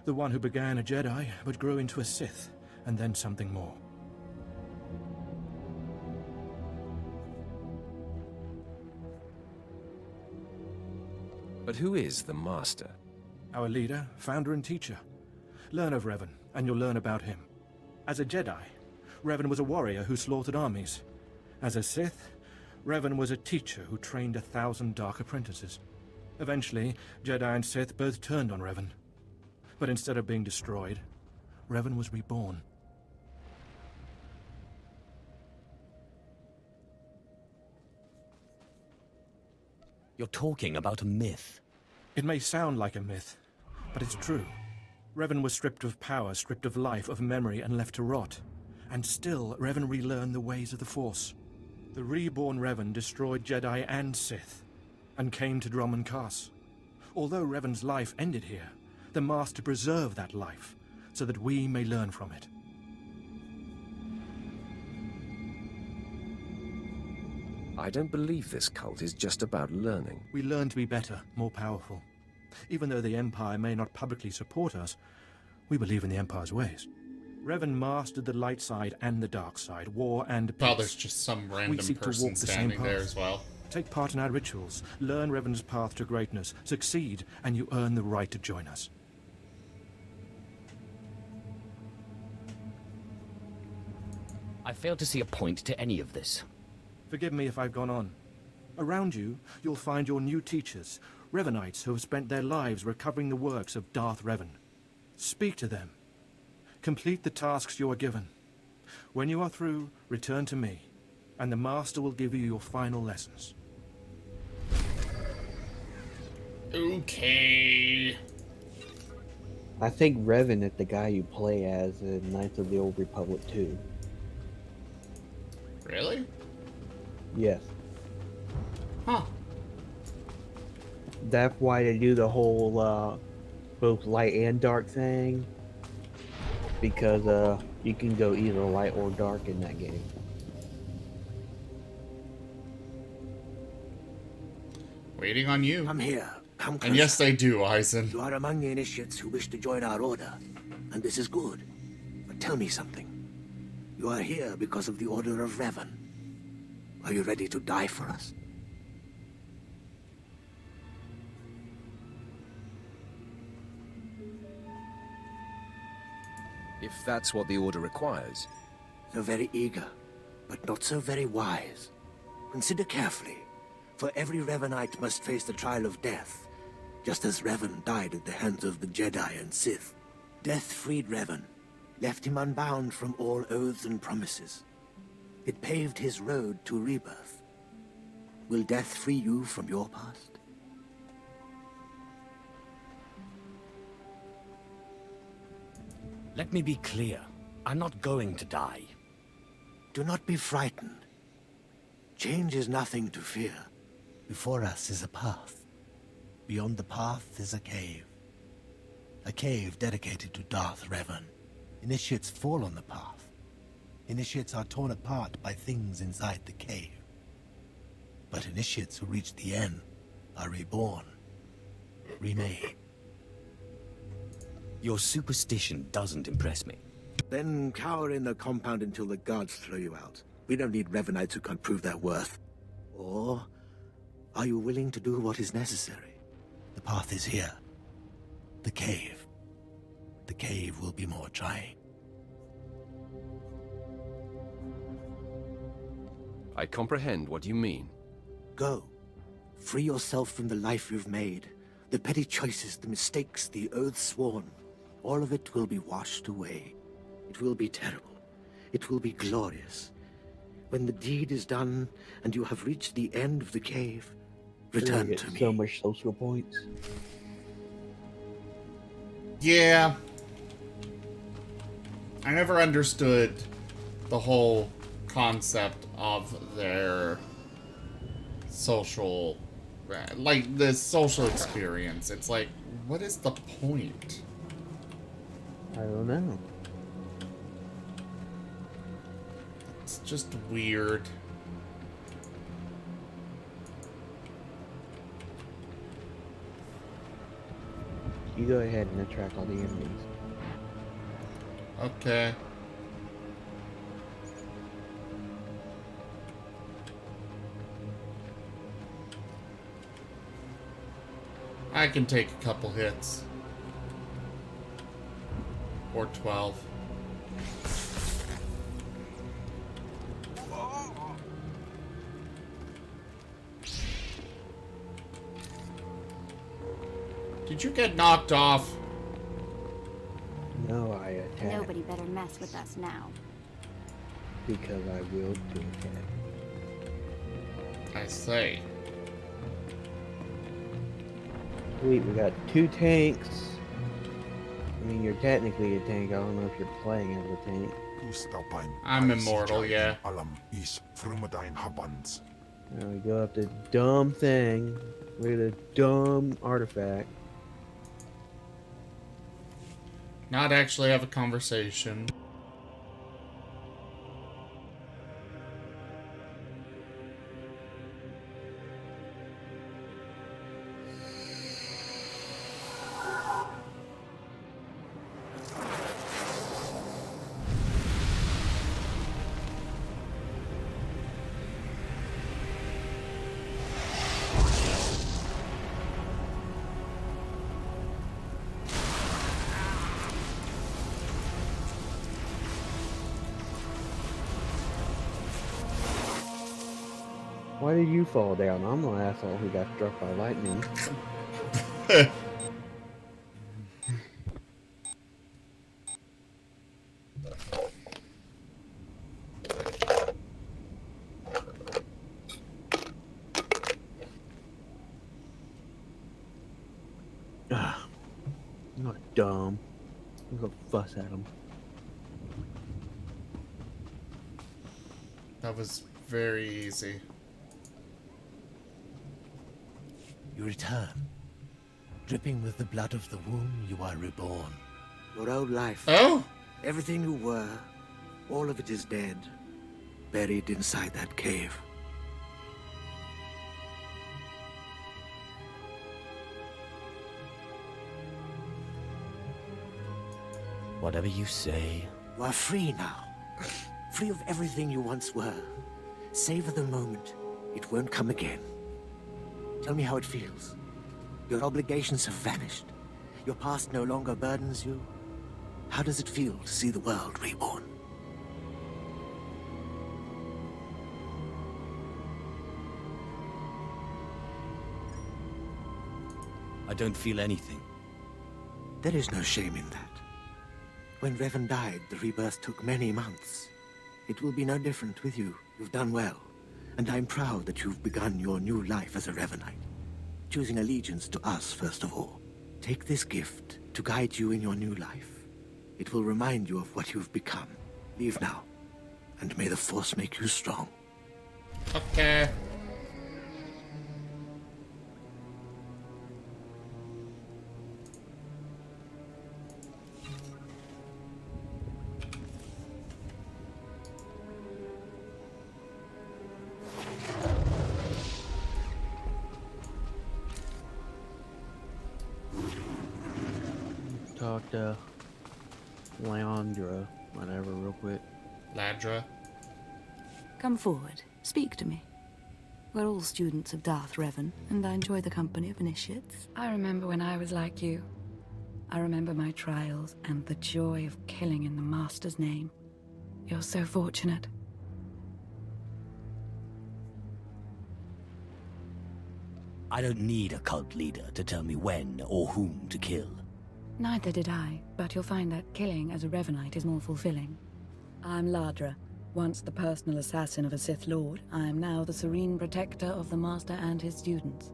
the one who began a Jedi but grew into a Sith, and then something more. But who is the Master? Our leader, founder and teacher. Learn of Revan, and you'll learn about him. As a Jedi, Revan was a warrior who slaughtered armies. As a Sith, Revan was a teacher who trained 1,000 dark apprentices. Eventually, Jedi and Sith both turned on Revan. But instead of being destroyed, Revan was reborn. You're talking about a myth. It may sound like a myth, but it's true. Revan was stripped of power, stripped of life, of memory, and left to rot. And still, Revan relearned the ways of the Force. The reborn Revan destroyed Jedi and Sith, and came to Dromund Kaas. Although Revan's life ended here, the Master preserved that life, so that we may learn from it. I don't believe this cult is just about learning. We learn to be better, more powerful. Even though the Empire may not publicly support us, we believe in the Empire's ways. Revan mastered the light side and the dark side, war and peace. Oh, there's just some We random seek to person walk the same standing there path. as well. Take part in our rituals, learn Revan's path to greatness, succeed, and you earn the right to join us. I fail to see a point to any of this. Forgive me if I've gone on. Around you, you'll find your new teachers, Revanites who have spent their lives recovering the works of Darth Revan. Speak to them. Complete the tasks you are given. When you are through, return to me, and the Master will give you your final lessons. Okay. I think Revan is the guy you play as in Knights of the Old Republic 2. Really? Yes. Huh. That's why they do the whole both light and dark thing. Because you can go either light or dark in that game. Waiting on you. Come here. Come closer. And yes, they do, Eisen. You are among the initiates who wish to join our order, and this is good. But tell me something. You are here because of the Order of Revan. Are you ready to die for us? If that's what the Order requires. So very eager, but not so very wise. Consider carefully, for every Revanite must face the trial of death, just as Revan died at the hands of the Jedi and Sith. Death freed Revan, left him unbound from all oaths and promises. It paved his road to rebirth. Will death free you from your past? Let me be clear. I'm not going to die. Do not be frightened. Change is nothing to fear. Before us is a path. Beyond the path is a cave. A cave dedicated to Darth Revan. Initiates fall on the path. Initiates are torn apart by things inside the cave. But initiates who reach the end are reborn, remade. Your superstition doesn't impress me. Then cower in the compound until the guards throw you out. We don't need Revenites who can't prove their worth. Or are you willing to do what is necessary? The path is here. The cave. The cave will be more trying. I comprehend what you mean. Go. Free yourself from the life you've made. The petty choices, the mistakes, the oaths sworn. All of it will be washed away. It will be terrible. It will be glorious. When the deed is done and you have reached the end of the cave, return to me. So much social points. Yeah. I never understood the whole concept of their social, like the social experience. It's like, what is the point? I don't know. It's just weird. You go ahead and attract all the enemies. Okay. I can take a couple hits. Or 12. Did you get knocked off? No, I attack. Nobody better mess with us now. Because I will to attack. I say. Sweet, we got 2 tanks. I mean, you're technically a tank. I don't know if you're playing as a tank. I'm immortal, yeah. Now we go up the dumb thing. Look at the dumb artifact. Not actually have a conversation. Why did you fall down? I'm the asshole who got struck by lightning. I'm not dumb. I'm gonna fuss at him. That was very easy. You return. Dripping with the blood of the womb, you are reborn. Your old life. Oh? Everything you were, all of it is dead. Buried inside that cave. Whatever you say. You are free now. Free of everything you once were. Savor the moment. It won't come again. Tell me how it feels. Your obligations have vanished. Your past no longer burdens you. How does it feel to see the world reborn? I don't feel anything. There is no shame in that. When Revan died, the rebirth took many months. It will be no different with you. You've done well. And I'm proud that you've begun your new life as a Revanite. Choosing allegiance to us, first of all. Take this gift to guide you in your new life. It will remind you of what you've become. Leave now. And may the Force make you strong. Okay. talk to Leandra, whatever, real quick. Ladra. Come forward. Speak to me. We're all students of Darth Revan, and I enjoy the company of initiates. I remember when I was like you. I remember my trials and the joy of killing in the Master's name. You're so fortunate. I don't need a cult leader to tell me when or whom to kill. Neither did I, but you'll find that killing as a Revanite is more fulfilling. I'm Ladra. Once the personal assassin of a Sith Lord, I am now the serene protector of the Master and his students.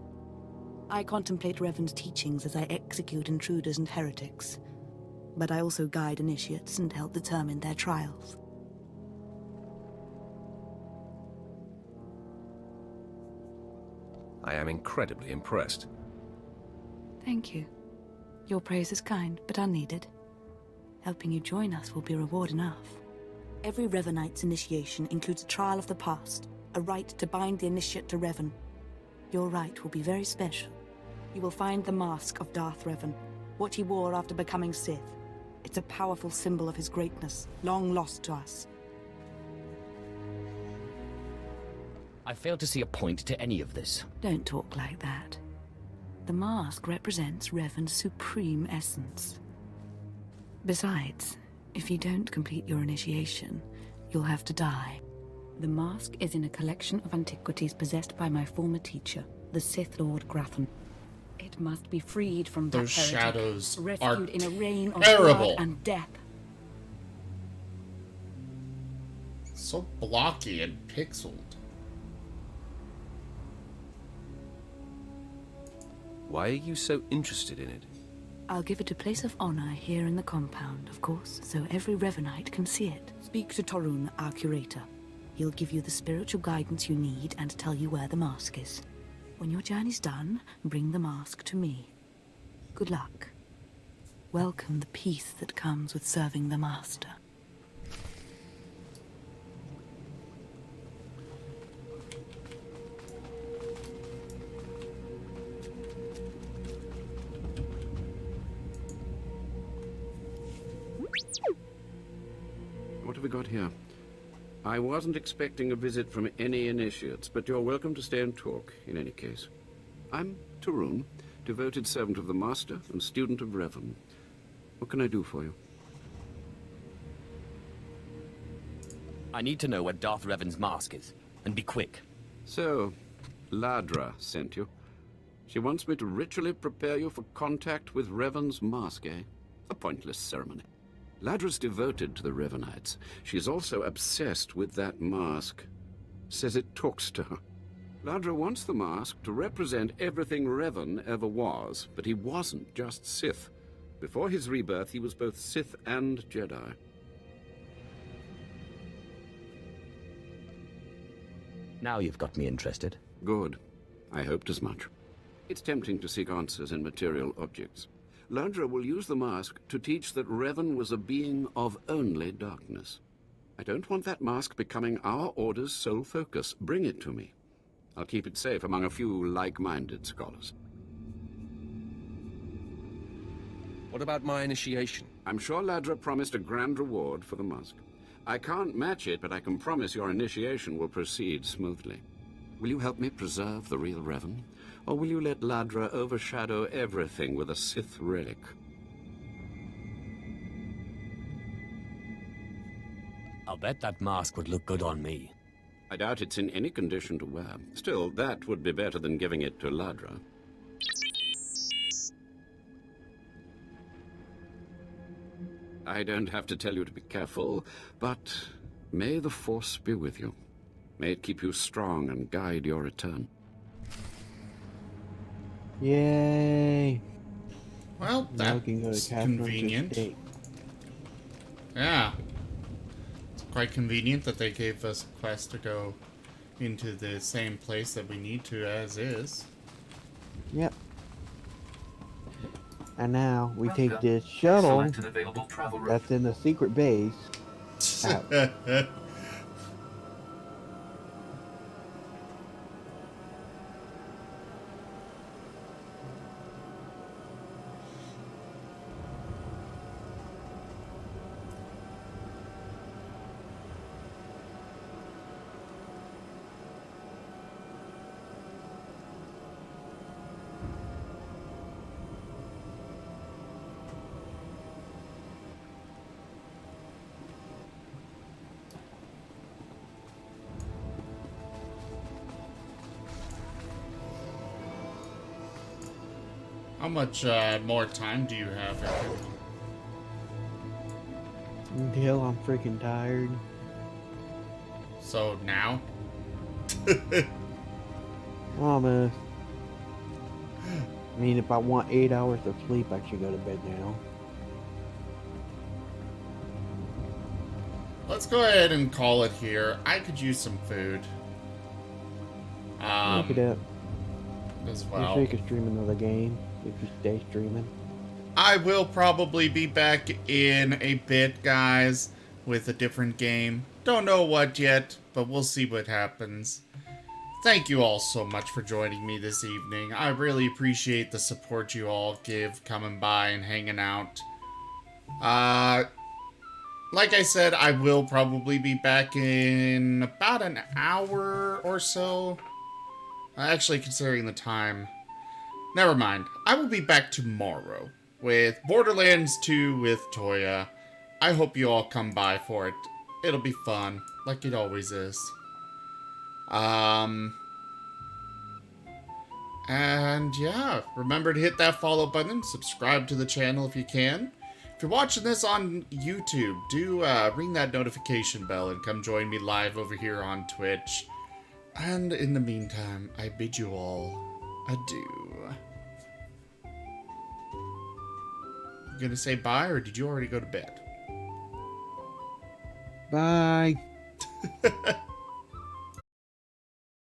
I contemplate Revan's teachings as I execute intruders and heretics, but I also guide initiates and help determine their trials. I am incredibly impressed. Thank you. Your praise is kind, but unneeded. Helping you join us will be reward enough. Every Revanite's initiation includes a trial of the past, a rite to bind the initiate to Revan. Your rite will be very special. You will find the mask of Darth Revan, what he wore after becoming Sith. It's a powerful symbol of his greatness, long lost to us. I fail to see a point to any of this. Don't talk like that. The mask represents Revan's supreme essence. Besides, if you don't complete your initiation, you'll have to die. The mask is in a collection of antiquities possessed by my former teacher, the Sith Lord Gratham. It must be freed from that Those heretic, shadows are rescued in a reign of terrible. blood and death. So blocky and pixeled. Why are you so interested in it? I'll give it a place of honor here in the compound, of course, so every Revanite can see it. Speak to Torun, our curator. He'll give you the spiritual guidance you need and tell you where the mask is. When your journey's done, bring the mask to me. Good luck. Welcome the peace that comes with serving the Master. What have we got here? I wasn't expecting a visit from any initiates, but you're welcome to stay and talk, in any case. I'm Torun, devoted servant of the Master and student of Revan. What can I do for you? I need to know where Darth Revan's mask is, and be quick. So, Ladra sent you. She wants me to ritually prepare you for contact with Revan's mask, eh? A pointless ceremony. Ladra's devoted to the Revanites. She's also obsessed with that mask. Says it talks to her. Ladra wants the mask to represent everything Revan ever was, but he wasn't just Sith. Before his rebirth, he was both Sith and Jedi. Now you've got me interested. Good. I hoped as much. It's tempting to seek answers in material objects. Ladra will use the mask to teach that Revan was a being of only darkness. I don't want that mask becoming our Order's sole focus. Bring it to me. I'll keep it safe among a few like-minded scholars. What about my initiation? I'm sure Ladra promised a grand reward for the mask. I can't match it, but I can promise your initiation will proceed smoothly. Will you help me preserve the real Revan? Or will you let Ladra overshadow everything with a Sith relic? I'll bet that mask would look good on me. I doubt it's in any condition to wear. Still, that would be better than giving it to Ladra. I don't have to tell you to be careful, but may the Force be with you. May it keep you strong and guide your return. Yay! Well, Now we can go to that's Catherine's convenient. estate. Yeah. It's quite convenient that they gave us a quest to go into the same place that we need to as is. Yep. And now we take this shuttle that's in the secret base out. How much more time do you have? Until I'm freaking tired. So now? Almost. I mean, if I want 8 hours of sleep, I should go to bed now. Let's go ahead and call it here. I could use some food. Look it up. As well. You can stream another game if you stay streaming. I will probably be back in a bit, guys, with a different game. Don't know what yet, but we'll see what happens. Thank you all so much for joining me this evening. I really appreciate the support you all give coming by and hanging out. Like I said, I will probably be back in about an hour or so. Actually, considering the time. Never mind. I will be back tomorrow with Borderlands 2 with Toya. I hope you all come by for it. It'll be fun, like it always is. And yeah, remember to hit that follow button, subscribe to the channel if you can. If you're watching this on YouTube, do ring that notification bell and come join me live over here on Twitch. And in the meantime, I bid you all adieu. You gonna say bye, or did you already go to bed? Bye.